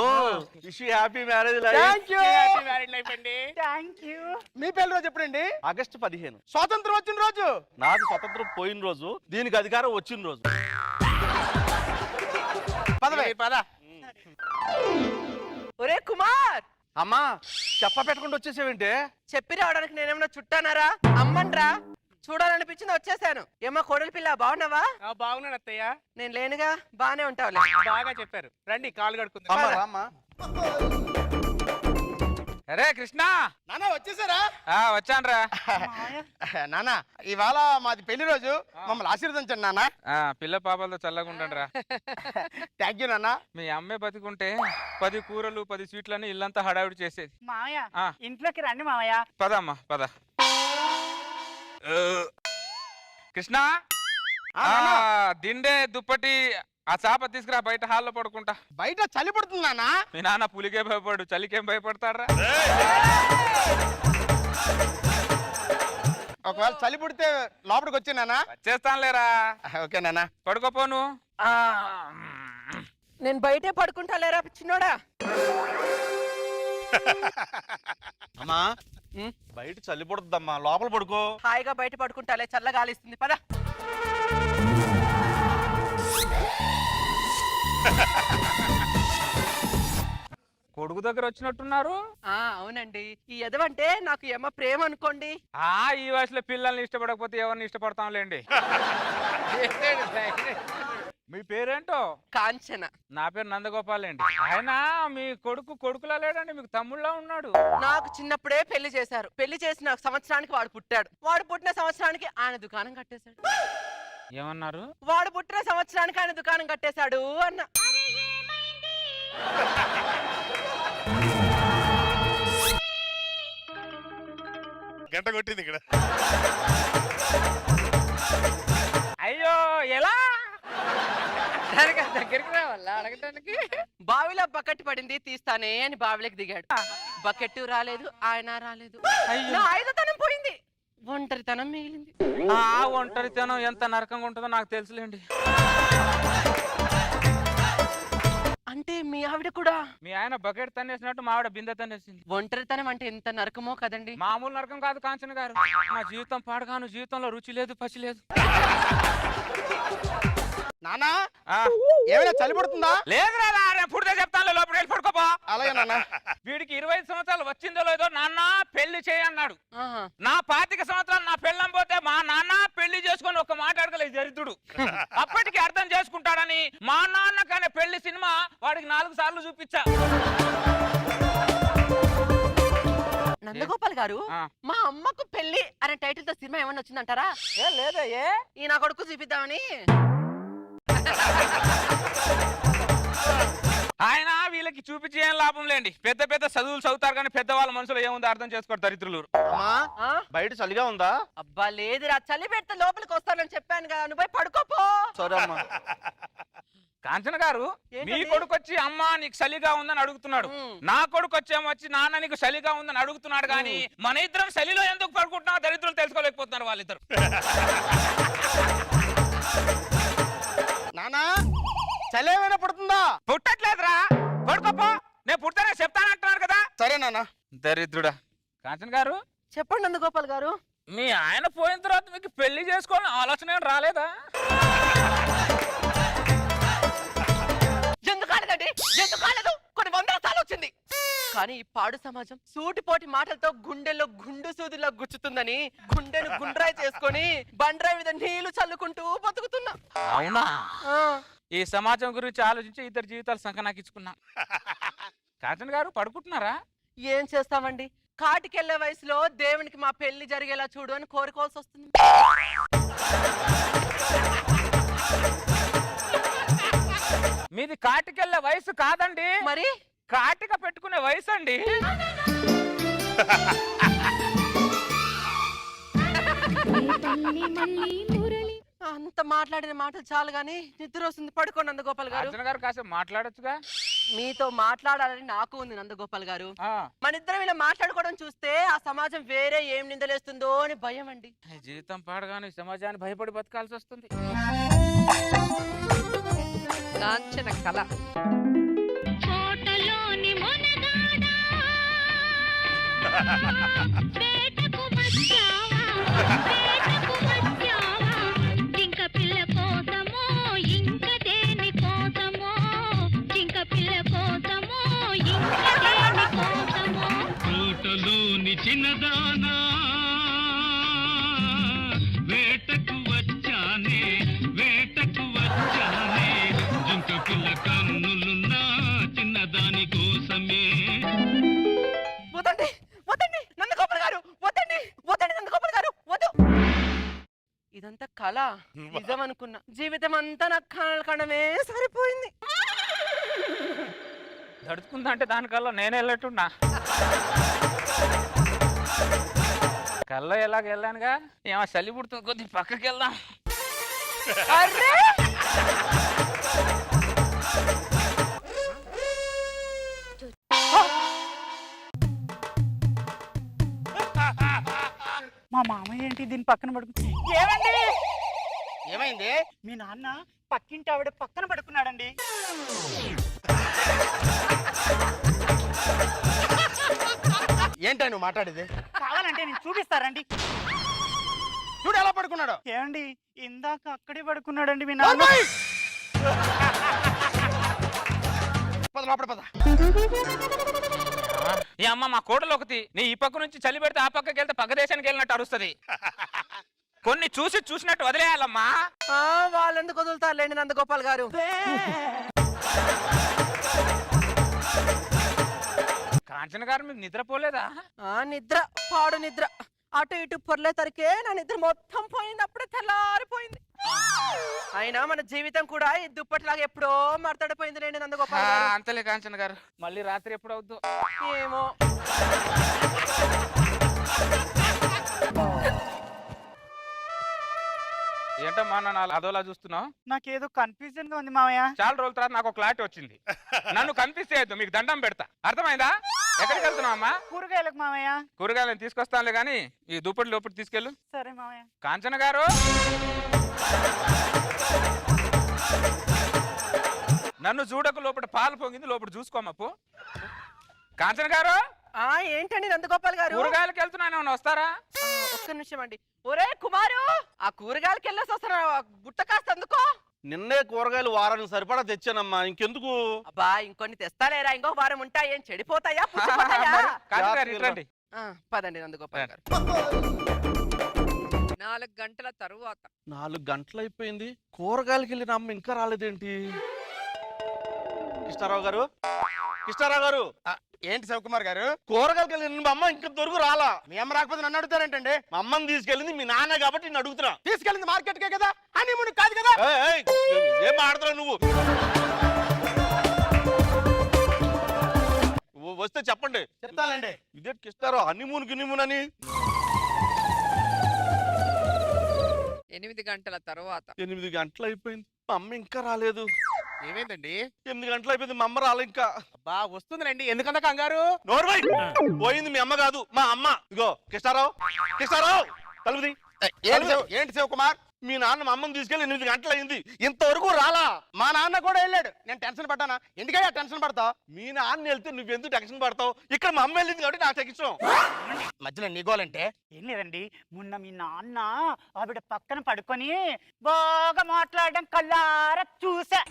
wish happy marriage thank you. మీ పెళ్లి రోజు ఎప్పుడండి? ఆగస్టు 15. స్వాతంత్రం వచ్చిన రోజు. నాకు స్వతంత్రం పోయిన రోజు, దీనికి అధికారం వచ్చిన రోజు. పద. ఒరే కుమార్, అమ్మా చెప్ప పెట్టకుండా వచ్చేసేవేంటే? చెప్పి రావడానికి నేనేమన్నా చుట్టానారా? అమ్మండ్రా, చూడాలనిపించింది వచ్చేసాను. ఏమో కోడలి పిల్ల, బాగున్నావా? బాగున్నాను అత్తయ్య. నేను లేనుగా, బానే ఉంటావులే. బాగా చెప్పారు. రండి కాలు కడుక్కుందాం. అరే కృష్ణ. నానా వచ్చేసారా? వచ్చాన్రా. నానా ఇవాళ మాది పెళ్లి రోజు, మమ్మల్ని ఆశీర్వదించండి నాన్న. పిల్ల పాపలతో చల్లగుండండిరా. థ్యాంక్ యూ నాన్న. మీ అమ్మే బతికుంటే 10 కూరలు 10 స్వీట్లని ఇల్లంతా హడావిడి చేసేది. మామయ్య ఇంట్లోకి రండి మామయ్య. పదమ్మా పద. కృష్ణ ఆ, నాన్న. దిండే దుప్పటి ఆ చాప తీసుకురా బయట హాల్లో పడుకుంటా. బయట చలి పడుతుంది నాన్న. మీ నాన్న పులికే భయపడు చలికేం భయపడతారా? ఒకవేళ చలి పుడితే లోపలికి వచ్చి నాన్న. వచ్చేస్తానులేరా. ఓకే నాన్న. పడుకోపోను. నేను బయటే పడుకుంటా లేరా చిన్నోడా. అమ్మా బయట చలి పడుతుందమ్మా, లోపల పడుకో. హాయిగా బయట పడుకుంటాలే, చల్లగాలిస్తుంది పద. కొడుకు దగ్గర వచ్చినట్టున్నారు. అవునండి, ఈ ఎదవంటే నాకు ఏమో ప్రేమ అనుకోండి. ఈ వయసులో పిల్లల్ని ఇష్టపడకపోతే ఎవరిని ఇష్టపడతాంలేండి. మీ పేరేంటో? కాంచన. నా పేరు నందగోపాల్ అండి. ఆయన మీ కొడుకులా లేడండి, మీకు తమ్ముళ్ళ ఉన్నాడు. నాకు చిన్నప్పుడే పెళ్లి చేశారు. పెళ్లి చేసిన సంవత్సరానికి వాడు పుట్టాడు. వాడు పుట్టిన సంవత్సరానికి ఆయన దుకాణం కట్టేశాడు. ఏమన్నారు? వాడు పుట్టిన సంవత్సరానికి ఆయన దుకాణం కట్టేశాడు అన్న. గంట కొట్టింది ఇక్కడ. అయ్యో ఎలా దగ్గరికి రావాలా అడగటానికి? బావిలో బకెట్ పడింది తీస్తానే అని బావిలోకి దిగాడు. బకెట్ రాలేదు, ఆయన రాలేదు. నా ఐదతనం పోయింది, ఒంటరితనం మిగిలింది. ఒంటరితనం ఎంత నరకంగా ఉంటుందో నాకు తెలుసులేండి. అంటే మీ ఆవిడ కూడా? మీ ఆయన బకెట్ తన్నేసినట్టు మా ఆవిడ బిందె తన్నేసింది. ఒంటరితనం అంటే ఎంత నరకమో కదండి. మామూలు నరకం కాదు కాంచన గారు. నా జీవితం పాడగాను, జీవితంలో రుచి లేదు, పచ్చి లేదు. నాన్న ఏమైనా చలి పడుతుందా? లేదు రాదా, పుడితే చెప్తాను, లోపలికి వెళ్ళి పడుకోపా. అలాగే నాన్న. వీడికి 25 సంవత్సరాలు వచ్చిందో లేదో నాన్న పెళ్లి చేయన్నాడు. ఆహా. నా 25 సంవత్సరాలు నా పెళ్ళం పోతే మా నాన్న పెళ్లి చేసుకొని ఒక మాట అడగలేదు దరిద్రుడు. అప్పటికి అర్థం చేసుకుంటాడని మా నాన్న కానీ పెళ్లి సినిమా వాడికి 4 సార్లు చూపించా. నందగోపాల్ గారు, మా అమ్మకు పెళ్లి అనే టైటిల్ తో సినిమా ఏమన్నా వచ్చిందంటారా? లేదా ఈ నా కొడుకు చూపిద్దామని. ఆయన వీళ్ళకి చూపించి ఏం లాభం లేండి. పెద్ద పెద్ద చదువులు చదువుతారు కానీ పెద్దవాళ్ళ మనసులో ఏముందో అర్థం చేసుకోరు దరిద్రులు. అమ్మా బయట చలిగా ఉందా? అబ్బా లేదురా, చలి పెడితే లోపలికి వస్తానని చెప్పాను కదా, నువ్వు పోయి పడుకోపో. సరే అమ్మా. కాంచన గారు, మీ కొడుకు వచ్చి అమ్మ నీకు చలిగా ఉందని అడుగుతున్నాడు. నా కొడుకు వచ్చి నాన్న నీకు చలిగా ఉందని అడుగుతున్నాడు. కానీ మన ఇద్దరం చలిలో ఎందుకు పడుకుంటున్నా దరిద్రులు తెలుసుకోలేకపోతున్నారు వాళ్ళిద్దరు. నానా చలి ఏమైనా పడుతుందా? పుట్టట్లేదురా, పడుకోపో. నేను పుడతానే చెప్తానంటున్నాను కదా. సరే నాన్న. దరిద్రుడా. కాంచన గారు చెప్పండి నందగోపాల్ గారు. మీ ఆయన పోయిన తర్వాత మీకు పెళ్లి చేసుకోవాలని ఆలోచన ఏం రాలేదా? ఎందుకు కాలేదు? కొన్ని 100 సార్లు వచ్చింది. కానీ ఈ పాడు సమాజం సూటిపోటి మాటలతో గుండెల్లో గుండు సూదిలా గుచ్చుతుందని గుండెను గుండ్రాయి చేసుకొని బండ్రాయి మీద నీళ్లు చల్లుకుంటూ బతుకుతున్నా. అవునా? ఈ సమాజం గురించి ఆలోచించి ఇద్దరు జీవితాలు సంకనాకించుకున్నా. కాంచన గారు పడుకుంటున్నారా? ఏం చేస్తామండి, కాటికెళ్లే వయసులో దేవునికి మా పెళ్లి జరిగేలా చూడు అని కోరుకోవాల్సి వస్తుంది. మీది కాటికెళ్ళే వయసు కాదండి, మరి కాటిక పెట్టుకునే వయసు అండి. అంత మాట్లాడిన మాటలు చాలు గాని నిద్ర వస్తుంది, పడుకోండి నందగోపాల్ గారు. అర్జున గారు కాసేపు మాట్లాడొచ్చుగా. మీతో మాట్లాడాలని నాకు ఉంది నందగోపాల్ గారు. మన ఇద్దరం ఇలా మాట్లాడుకోవడం చూస్తే ఆ సమాజం వేరే ఏం నిందలేస్తుందో అని భయం అండి. జీవితం పాడగానే సమాజాన్ని భయపడి బతకాల్సి వస్తుంది. కాంచన కళ. కోటలోని మొనగాడా వేటకు వచ్చావా, వేటకు వచ్చావా, జింక పిల్ల కోసమో ఇంక దేని కోసమో, జింక పిల్ల కోసమో ఇంక దేని కోసమో. కోటలోని చిన్నదానా వేటకు వచ్చానే, వేటకు వచ్చానే, జింక పిల్ల కన్నులున్నా చిన్నదాని కోసమే. వదండి వదండి నందగోపాల్ గారు, వదండి వదండి నందగోపాల్ గారు, వద్దు. ఇదంతా కళ, నిజం అనుకున్నా. జీవితం అంతా నాకు కనడమే సరిపోయింది. దడుచుకుందా అంటే దానికల్లా నేనే వెళ్ళట్టున్నా. కల్లో ఎలాగ వెళ్ళానుగా ఏమో చలి పుడుతుంది కొద్ది పక్కకి వెళ్దాం. అర్రే మా మామయ్య ఏంటి దీని పక్కన పడుకు ఏమండి ఏమైంది? మీ నాన్న పక్కింటి ఆవిడ పక్కన పడుకున్నాడండి. ఏంటో నువ్వు మాట్లాడేది? కావాలంటే నేను చూపిస్తారండి. చూడు ఎలా పడుకున్నాడు. ఏమండి ఇందాక అక్కడే పడుకున్నాడండి మీ నాన్న. పద లోపల పద. ఈ అమ్మ మా కోడలు ఒకటి నీ ఈ పక్క నుంచి చలి పెడితే ఆ పక్కకి వెళ్తే పక్క దేశానికి వెళ్ళినట్టు అరుస్తుంది. కొన్ని చూసినట్టు వదిలేయాలమ్మా. వాళ్ళెందుకు వదులుతారులేండి నందగోపాల్ గారు. కాంచన గారు మీకు నిద్రపోలేదా? నిద్ర పాడు నిద్ర అటు ఇటు పొర్లే తరికే నా నిద్ర మొత్తం పోయింది. అప్పుడే తెల్లారిపోయింది. అయినా మన జీవితం కూడా ఈ దుప్పటిలాగా ఎప్పుడో మడతడిపోయింది లేండి నందగోపాల్ గారు. అంతలే కాంచన గారు, మళ్ళీ రాత్రి ఎప్పుడు అవుద్దు ఏమో. ఏంటమ్మా నన్ను అదోలా చూస్తున్నావు? నాకేదో కన్ఫ్యూజన్ గా ఉంది మామయ్య. చాలా రోజుల తర్వాత నాకు క్లారిటీ వచ్చింది. నన్ను కన్ఫ్యూజ్ చేయొద్దు, మీకు దండం పెడతా. అర్థమైందా? ఎక్కడికి వెళ్తున్నావు అమ్మా? కూరగాయలకు మామయ్య. కూరగాయలను తీసుకొస్తానులే గానీ ఈ దుప్పటి లోపలి తీసుకెళ్ళు. సరే మామయ్య. కాంచన గారు, నన్ను చూడకు, లోపల పాలు పొంగింది, లోపల చూసుకోమప్పు. కాంచన గారు, ఏంటండి నందగోపాల్ గారు? కూరగాయలకు వెళ్తున్నాను, ఏమన్నా వస్తారా? ఒక్క నిమిషం అండి. ఒరే కుమారు, ఆ కూరగాయలకి వెళ్ళేసి వస్తారా? బుట్ట కాస్త అందుకో. నిన్నే కూరగాయలు వారానికి సరిపడా తెచ్చానమ్మా, ఇంకెందుకు? అబ్బా ఇంకొన్ని తెస్తాలేరా? ఇంకో వారం ఉంటాయి. ఏం చెడిపోతాయా పుచ్చిపోతాయా? కాంచన గారు ఇట్రండి. పదండి నందగోపాల్ గారు. 4 గంటల తరువాత 4 గంటలు అయిపోయింది, కూరగాయలకి వెళ్ళిన అమ్మ ఇంకా రాలేదేంటి? కృష్ణారావు గారు, కృష్ణారావు గారు. ఏంటి శివకుమార్ గారు? కూరగాయలకి వెళ్ళిన మా అమ్మ ఇంకా దొరుకు రాలా. మీ అమ్మ రాకపోతే నన్ను అడుగుతారేంటండి? మా అమ్మని తీసుకెళ్ళింది మీ నాన్న కాబట్టి నేను అడుగుతున్నా. తీసుకెళ్ళింది మార్కెట్కే కదా, హనీమూన్ కాదు కదా. ఏం మాట్లాడుతున్నావు నువ్వు? వస్తే చెప్పండి. చెప్తానండి. ఇదే కృష్ణారావు హనీమూన్ గిన్నీమూన్ అని. 8 గంటల తరువాత 8 గంటలు అయిపోయింది, మా అమ్మ ఇంకా రాలేదు. ఏమైందండి? 8 గంటలు అయిపోయింది, మా అమ్మ రాలే ఇంకా. బా వస్తుందిలేండి, ఎందుకంత కంగారు? నోర్వై పోయింది, మీ అమ్మ కాదు మా అమ్మ. ఇగో కృష్ణారావు, కృష్ణారావు తలుపుది. ఏంటి శివకుమార్? మీ నాన్న మా అమ్మని తీసుకెళ్ళి 8 గంటలు అయింది, ఇంతవరకు రాలా. మా నాన్న కూడా వెళ్ళాడు. నేను టెన్షన్ పడ్డానా? ఎందుకయ్యా టెన్షన్ పడతావు? మీ నాన్న వెళ్తే నువ్వెందుకు టెన్షన్ పడతావు? ఇక్కడ మా అమ్మ వెళ్ళింది కాబట్టి నాకు టెన్షన్. మధ్యలో నీగోలంటే ఏం లేదండి, మొన్న మీ నాన్న ఆవిడ పక్కన పడుకొని బాగా మాట్లాడడం కళ్ళారా చూసా.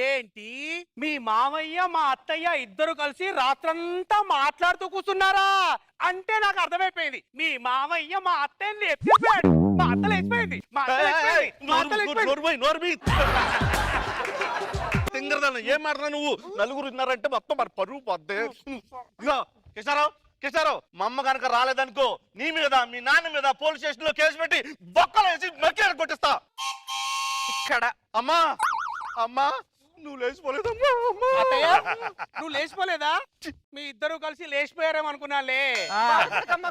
ఏంటి మీ మామయ్య మా అత్తయ్య ఇద్దరు కలిసి రాత్రంతా మాట్లాడుతూ కూర్చున్నారా? అంటే నాకు అర్థమైపోయింది, మీ మామయ్య మా అత్తయ్యని ఎత్తిపోయాడు. మా అత్త లేచిపోయింది, మా అత్త లేచిపోయింది, మా అత్త లేచిపోయింది. తింగరదాన్ని ఏం మాట్లాడు నువ్వు? నలుగురు ఉన్నారంటే మొత్తం మరి పరువు పొద్దే. ఇగో కృష్ణారావు, కృష్ణారావు, మా అమ్మ కనుక రాలేదనుకో నీ మీద మీ నాన్న మీద పోలీస్ స్టేషన్ లో కేసు పెట్టి బొక్కలు వేసి మక్కి కొట్టిస్తా. ఇక్కడ అమ్మా, అమ్మా నువ్వు లేచిపోలేదమ్మా. అత్తయ్య నువ్వు లేచిపోలేదా? మీ ఇద్దరు కలిసి లేచిపోయారేమో అనుకున్నాలే.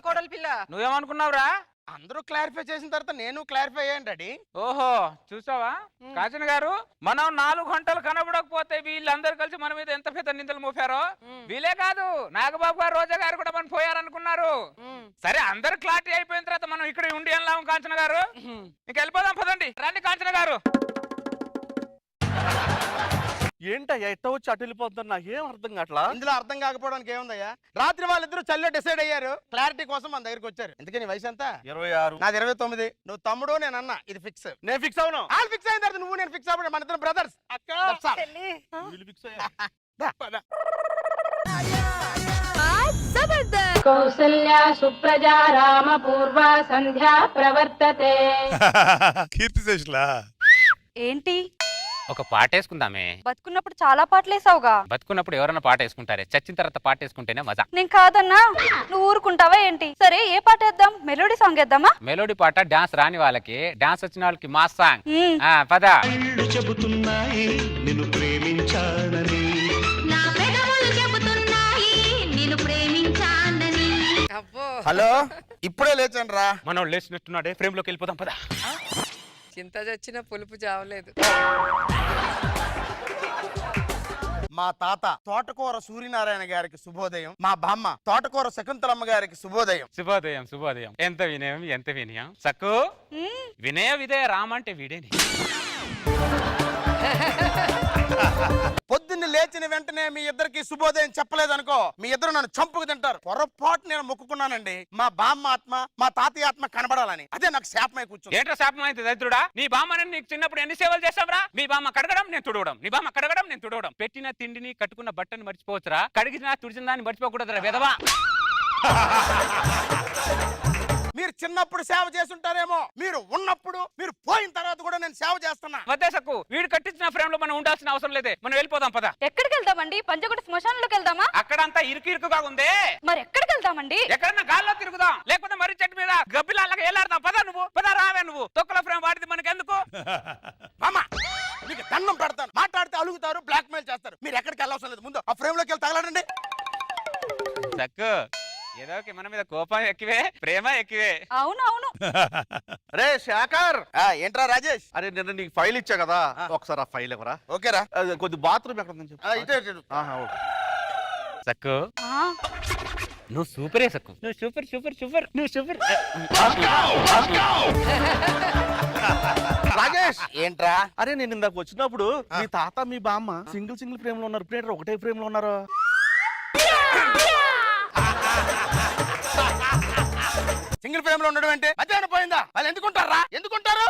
కోడలి పిల్ల. నువ్వేమనుకున్నావురా? అందరూ క్లారిఫై చేసిన తర్వాత నేను క్లారిఫై అయ్యాను డాడీ. ఓహో చూసావా కాంచన గారు, మనం 4 గంటలు కనబడకపోతే వీళ్ళందరూ కలిసి మన మీద ఎంత పెద్ద నిందలు మోపారో. వీలే కాదు, నాగబాబు గారు, రోజా గారు కూడా మనం పోయారనుకున్నారు. సరే అందరు క్లారిటీ అయిపోయిన తర్వాత మనం ఇక్కడ ఉండి వెళ్ళాము. కాంచన గారు ఇంక వెళ్ళిపోదాం, పదండి. రండి కాంచన గారు. ఏంటయ్యా ఎట్ట వచ్చి అటు వెళ్ళిపోతున్నా? నాకేం అర్థం కావట్లా. ఇందులో అర్థం కాకపోవడానికి ఏముందయ్యా? రాత్రి వాళ్ళిద్దరూ చల్లో డిసైడ్ అయ్యారు, క్లారిటీ కోసం మన దగ్గరికి వచ్చారు. ఎందుకని వయసు ఎంత? 26. నాది 29. నువ్వు తమ్ముడు, నేను అన్న, ఇది ఫిక్స్. నేను ఫిక్స్ అవును. వాళ్ళు ఫిక్స్ అయిన తర్వాత నువ్వు నేను ఫిక్స్ అవ్వడం, మన ఇద్దరు బ్రదర్స్. అక్క కౌసల్యా సుప్రజా రామ పూర్వ సంధ్యా ప్రవర్తతే. కీర్తిశేషులా ఏంటి? ఒక పాట వేసుకుందామే. బతుకున్నప్పుడు చాలా పాటలు వేసావుగా. బతుకున్నప్పుడు ఎవరైనా పాట వేసుకుంటారే, చచ్చిన తర్వాత పాట వేసుకుంటేనే మజా. నేను కాదన్నా, నువ్వు ఊరుకుంటావా ఏంటి? సరే ఏ పాట వేద్దాం? మెలోడీ సాంగ్ వేద్దామా? మెలోడీ పాట డాన్స్ రాని వాళ్ళకి, డాన్స్ వచ్చిన వాళ్ళకి మాస్ సాంగ్. పద. చెబుతున్నాయి నిన్ను ప్రేమించానని, నా పెదవులు చెబుతున్నాయి నిన్ను ప్రేమించానని. హలో ఇప్పుడే లేచాను రా. మనోడు లేచినట్టున్నాడే, ఫ్రేమ్ లోకి వెళ్ళిపోదాం పదా. చింత చచ్చిన పులుపు చావలేదు. మా తాత తోటకూర సూర్యనారాయణ గారికి శుభోదయం, మా బామ్మ తోటకూర శకుంతలమ్మ గారికి శుభోదయం. శుభోదయం శుభోదయం. ఎంత వినయం ఎంత వినయం. సక్కు వినయ విధేయ రామంటే వీడేని. పొద్దున్న లేచిన వెంటనే మీ ఇద్దరికి శుభోదయం చెప్పలేదనుకో, మీ ఇద్దరు నన్ను చంపుకు తింటారు. పొరపాటు నేను మొక్కుకున్నానండి, మా బామ్మ ఆత్మ మా తాతయ్య ఆత్మ కనబడాలని. అదే నాకు శాపమై కూర్చుంది. ఏంట్రా శాపం అయితే దరిద్రుడా? నీ బామ్మని నీకు చిన్నప్పుడు ఎన్ని సేవలు చేసావురా? మీ బామ్మ కడగడం నేను తుడవడం, నీ బామ్మ కడగడం నేను తుడవడం. పెట్టిన తిండిని కట్టుకున్న బట్టని మర్చిపోవచ్చురా, కడిగిన తుడిచిన దాన్ని మర్చిపోకూడదురా వెధవా. మీరు చిన్నప్పుడు సేవ చేసుంటారేమో, మీరు ఉన్నప్పుడు మీరు పోయిన తర్వాత కూడా నేను సేవ చేస్తున్నా. వద్దే సక్కు, వీడు కట్టించిన ఫ్రేమ్ లో మనం ఉండాల్సిన అవసరం లేదే, మనం వెళ్ళిపోదాం పద. ఎక్కడికి వెళ్దామండి? పంచగుట్ట శ్మశానంలోకి వెళ్దామా? అక్కడంతా ఇరుకుగా ఉందే, మరి ఎక్కడికి వెళ్దామండి? ఎక్కడన్నా గాల్లో తిరుగుదాం, లేకపోతే మర్రి చెట్టు మీద గబ్బిలాగా ఏలాడదాం. పద నువ్వు, పద రావే నువ్వు. తొక్కల ఫ్రేమ్ వాడిది మనకెందుకు? మామ మీకు దండం పెడతాను, మాట్లాడితే అలుగుతారు, బ్లాక్ మెయిల్ చేస్తారు. మీరు ఎక్కడికి వెళ్ళవసరం లేదు, ముందు ఆ ఫ్రేమ్ లోకి వెళ్ళి తగలడండి. సక్కు ఏదో మన మీద కోపం ఎక్కువే, ప్రేమ ఎక్కువే. అవునవును. రే శేఖర్. ఏంట్రా రాజేష్? అరే నిన్న నీకు ఫైల్ ఇచ్చా కదా, ఒకసారి ఆ ఫైల్ ఇవ్వరా? ఓకేరా. కొద్ది బాత్రూమ్ ఎక్కడ ఉందని చెప్పు. ఇటే. సక్కు నువ్వు సూపరే సక్కు, నువ్వు సూపర్ సూపర్ సూపర్, నువ్వు సూపర్. రాజేష్ ఏంట్రా? అరే నేను ఇందాక వచ్చినప్పుడు మీ తాత మీ బామ్మ సింగిల్ ఫ్రేమ్ లో ఉన్నారు, ఇప్పుడు ఒకటే ఫ్రేమ్ లో ఉన్నారు. సింగిల్ ఫ్రేమ్ లో ఉండడం అంటే మధ్యాహ్నం పోయిందా? వాళ్ళు ఎందుకుంటారా? ఎందుకుంటారు?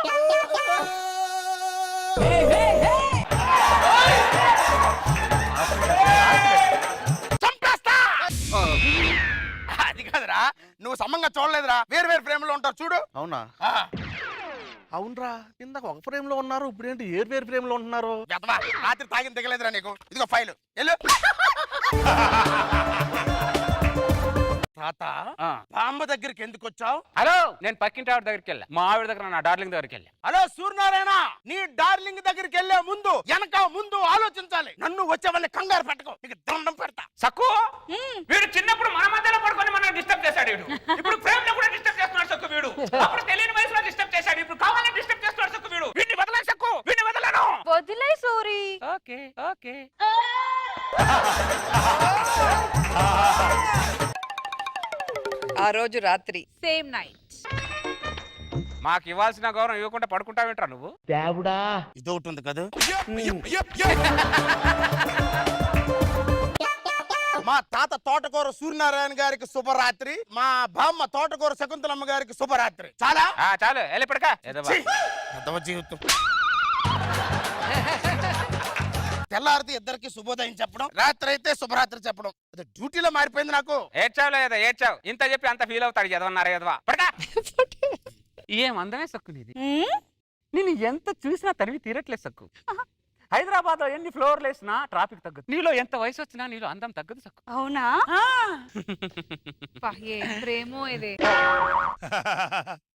చంపేస్తా. అది కాదురా, నువ్వు సమంగా చూడలేదురా, వేరు వేరు ఫ్రేమ్ లో ఉంటారు చూడు. అవునా? అవునరా, ఇందాక ఒక ఫ్రేమ్ లో ఉన్నారు, ఇప్పుడు ఏంటి ఏరు వేరు ఫ్రేమ్ లో ఉంటున్నారు? రాత్రి తాగిన దిగలేదురా నీకు. ఇదిగో ఫైల్ వెళ్ళు. తాత బామ్మ దగ్గరికి ఎందుకు వచ్చావు? హలో, నేను పక్కింటి ఆవిడ దగ్గరికి వెళ్ళా, మా ఆవిడ దగ్గర నా డార్లింగ్ దగ్గరికి వెళ్ళా. హలో సూర్యనారాయణ, నీ డార్లింగ్ దగ్గరికి వెళ్ళే ముందు వెనక ముందు ఆలోచించాలి. నన్ను వచ్చే వాళ్ళని కంగారు పెట్టుకో, నీకు దండం పెడతా. సక్కు వీడు చిన్నప్పుడు మన మధ్యలో పడుకొని మనం డిస్టర్బ్ చేశాడు, వీడు ఇప్పుడు ప్రేమ్ లో కూడా డిస్టర్బ్ చేస్తున్నాడు సక్కు. వీడు అప్పుడు తెలియని వయసులో డిస్టర్బ్ చేశాడు, ఇప్పుడు కావాలని డిస్టర్బ్ చేస్తున్నాడు సక్కు. వీడు వీడిని వదలను సక్కు, వీడిని వదలను. వదిలే సూరి. Okay okay. ఆ రోజు రాత్రి సేమ్ నైట్. మాకు ఇవ్వాల్సిన గౌరవం ఇవ్వకుండా పడుకుంటావేంట్రా నువ్వు? ఇదొకటి ఉంది కదా. మా తాత తోటకూర సూర్యనారాయణ గారికి శుభరాత్రి, మా బామ్మ తోటకూర శకుంతలమ్మ గారికి శుభరాత్రి. చాలా చాలు వెళ్ళిపడక. జీవితం తెల్లారితే ఇద్దరికి శుభోదయం చెప్పడం, రాత్రి అయితే శుభరాత్రి చెప్పడం, అది డ్యూటీలో మారిపోయింది నాకు. ఏడ్చావు లేదా? ఏడ్చావు. ఇంత చెప్పి అంత ఫీల్ అవుతాడు ఎదవన్నారా ఎదవా. పడకా. ఏం అందమే సక్కు నీది. నేను ఎంత చూసినా తనివి తీరట్లేదు సక్కు. హైదరాబాద్ లో ఎన్ని ఫ్లోర్లు వేసినా ట్రాఫిక్ తగ్గదు, నీలో ఎంత వయసు వచ్చినా నీలో అందం తగ్గదు సక్కు. అవునా? ప్రేమో ఇదే.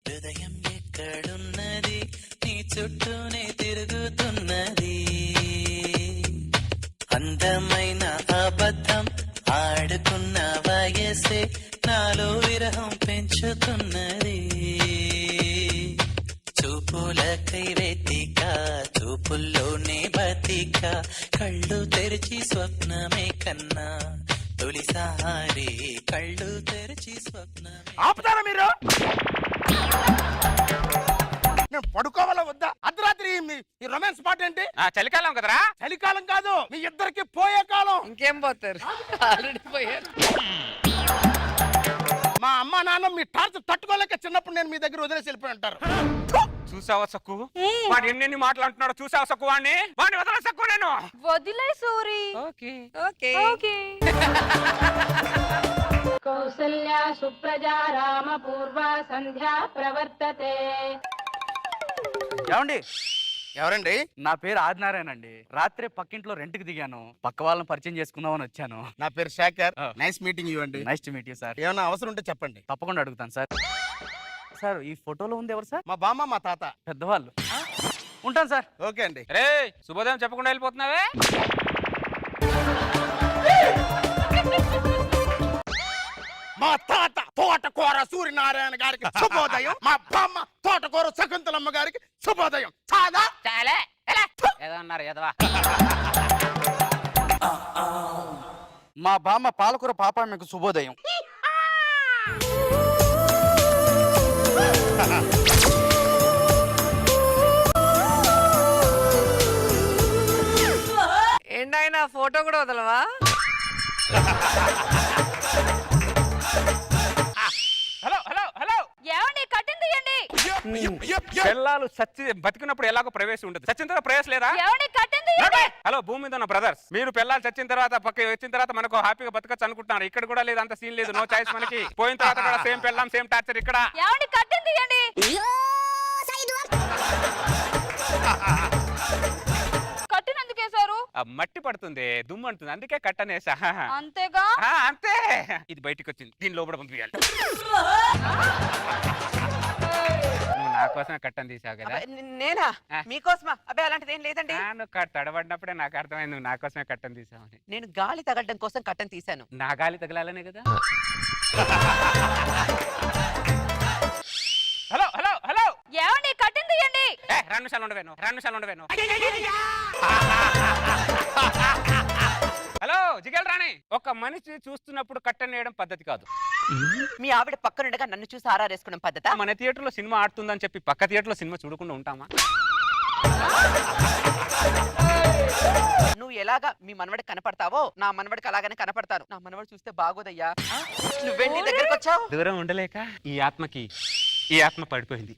హృదయం ఎక్కడున్నది, నీ చుట్టూనే తిరుగుతున్నది, అందమైన అబద్ధం ఆడుకున్న వయసే నాలో విరహం పెంచుతున్నది, చూపులకై వెతిక చూపుల్లోనే బతిక, కళ్ళు తెరిచి స్వప్నమే కన్నా తొలిసారి కళ్ళు తెరిచి స్వప్నమే. ఆపుతారా మీరు? నేను పడుకోవాలా వద్దా? అర్ధరాత్రి ఈ రొమాన్స్ పాట ఏంటి? చలికాలం కదరా. చలికాలం కాదు, మీ ఇద్దరికి పోయే కాలం. ఇంకేం పోతారు, ఆల్రెడీ పోయారు. మా అమ్మ నాన్న మీ టార్చర్ తట్టుకోలేక చిన్నప్పుడు నేను మీ దగ్గర వదిలేసి వెళ్ళిపోయి ఉంటారు. చూసావా సక్కు, వాడు ఎన్ని మాట్లాడుతున్నాడో చూసావా సక్కు? వాడిని వదల సక్కు. నేను వదిలే సూరి. Okay okay okay. కౌసల్యా సుప్రజా రామ పూర్వ సంధ్యా ప్రవర్తతే. ఏమండి? ఎవరండి? నా పేరు ఆదినారాయణ అండి. రాత్రి పక్కింట్లో రెంట్కి దిగాను, పక్క వాళ్ళని పరిచయం చేసుకుందామని వచ్చాను. నా పేరు శేఖర్. నైస్ మీటింగ్ యూ అండి. Nice to meet you sir. ఏమైనా అవసరం ఉంటే చెప్పండి, తప్పకుండా అడుగుతాను సార్. సార్ ఈ ఫోటోలో ఉంది ఎవరు సార్? మా బామ్మ మా తాత. పెద్దవాళ్ళు. ఉంటాను సార్. ఓకే అండి. రే శుభోదయం చెప్పకుండా వెళ్ళిపోతున్నావే. మా తాత తోటకూర సూర్యనారాయణ గారికి శుభోదయం, మా బామ్మ తోటకూర శకుంతలమ్మ గారికి శుభోదయం. చాలా చాలే ఏదో అన్నారు ఏదవా. మా బామ్మ పాలకూర పాపమ్మకు శుభోదయం. ఏంటైనా ఫోటో కూడా వదలవా? హలో హలో హలో ఏమండి కట్టింది తీయండి. పిల్లలు సచ్చి బతికినప్పుడు ఎలాగో ప్రవేశం ఉండదు, చచ్చిన తర్వాత ప్రవేశం లేదా? ఏమండి కట్టింది తీయండి. హలో, భూమి మీద ఉన్న బ్రదర్స్, మీరు పిల్లలు చచ్చిన తర్వాత పక్క వచ్చిన తర్వాత మనకు హ్యాపీగా బతకచ్చు అనుకుంటున్నారు. ఇక్కడ కూడా లేదు, అంత సీన్ లేదు, నో చాయిస్ మనకి. పోయిన తర్వాత కూడా సేమ్ పెళ్ళాం సేమ్ టార్చర్ ఇక్కడ. ఏమండి కట్టింది తీయండి. కట్టినందుకు వేశారు. ఆ మట్టి పడుతుంది, దుమ్ము అంటుంది, అందుకే కట్టనేసా. అంతేగా. అంతే, ఇది బయటికి వచ్చింది, దీని లోపల పంపించాలి. నువ్వు నా కోసమే కట్టని తీసావు కదా. నేనా? మీకోసమా? అబ్బాయి అలాంటిది ఏం లేదండి. నువ్వు తడబడినప్పుడే నాకు అర్థమైంది నువ్వు నా కోసమే కట్టని తీసావు అని. నేను గాలి తగలడం కోసం కట్టను తీశాను. నా గాలి తగలాలనే కదా. హలో హలో హలో, ఏమండి కట్టింది తీయండి. 2 నిమిషాలు ఉండవేను, 2 నిమిషాలు ఉండవేను. హలో జిగల్ రాణి, ఒక మనిషి చూస్తున్నప్పుడు కట్టెన్ వేయడం పద్ధతి కాదు. మీ ఆవిడ పక్కనుండగా నన్ను చూసి ఆరారేసుకున్నాం పద్ధత. మన థియేటర్ లో సినిమా ఆడుతుందని చెప్పి పక్క థియేటర్ లో సినిమా చూడకుండా ఉంటామా? నువ్వు ఎలాగా మీ మనవడికి కనపడతావో నా మనవడికి అలాగనే కనపడతాను. నా మనవడు చూస్తే బాగోదయ్యా. నువ్వేంటి దగ్గరకు వచ్చావు? దూరం ఉండలేక ఈ ఆత్మ పడిపోయింది.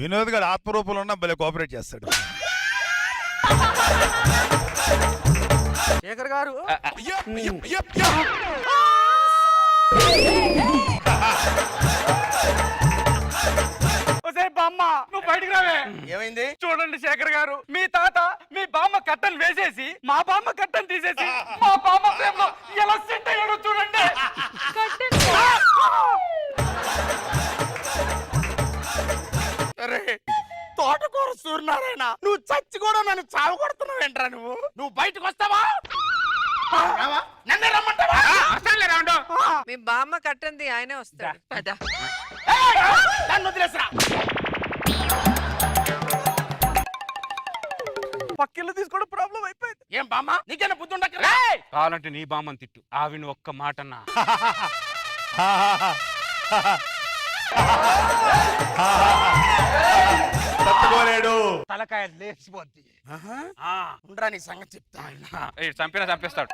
వినోద్ గారు ఆత్మరూపంలో ఉన్న భలే కోఆపరేట్ చేస్తాడు. శేఖర్ గారు, బామ్మ నువ్వు బయటికి రావే. ఏమైంది? చూడండి శేఖర్ గారు, మీ తాత మీ బామ్మ కట్టను వేసేసి మా బామ్మ కట్టను తీసేసి మా బామ్మ ప్రేమలో ఎలా సెట్ అయ్యాడో చూడండి. అరే తోటకూర సూర్యనారాయణ, నువ్వు చచ్చి కూడా నన్ను చావు కొడుతున్నావు ఏంట్రా? నువ్వు బయటకు వస్తావా? నన్నే రమ్మంటావా? మీ బామ్మ కట్టంది, ఆయనే వస్తాడు. నన్ను వదిలేసరా. పక్కిళ్ళు తీసుకోవడం ప్రాబ్లం అయిపోయింది. ఏం బామ్మ, నీకేనా బుద్ధి ఉండక్కర్లే? కావాలంటే నీ బామ్మని తిట్టు, ఆవిని ఒక్క మాటన్నా. తట్టుకోలేడు. తలకాయ లేచిపోద్ది. ఉండరా నీ సంగతి చెప్తా. చంపేస్తాడు.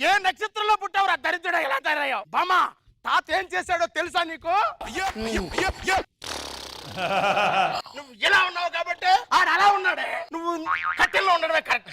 ఏ నక్షత్రంలో పుట్టావురా దరిద్రుడా, ఎలా తయారయ్యావు? బామ్మ, తాత ఏం చేశాడో తెలుసా నీకు? నువ్వు ఎలా ఉన్నావు కాబట్టి ఆడు అలా ఉన్నాడే. నువ్వు కట్టెల్లో ఉండడమే కరెక్ట్.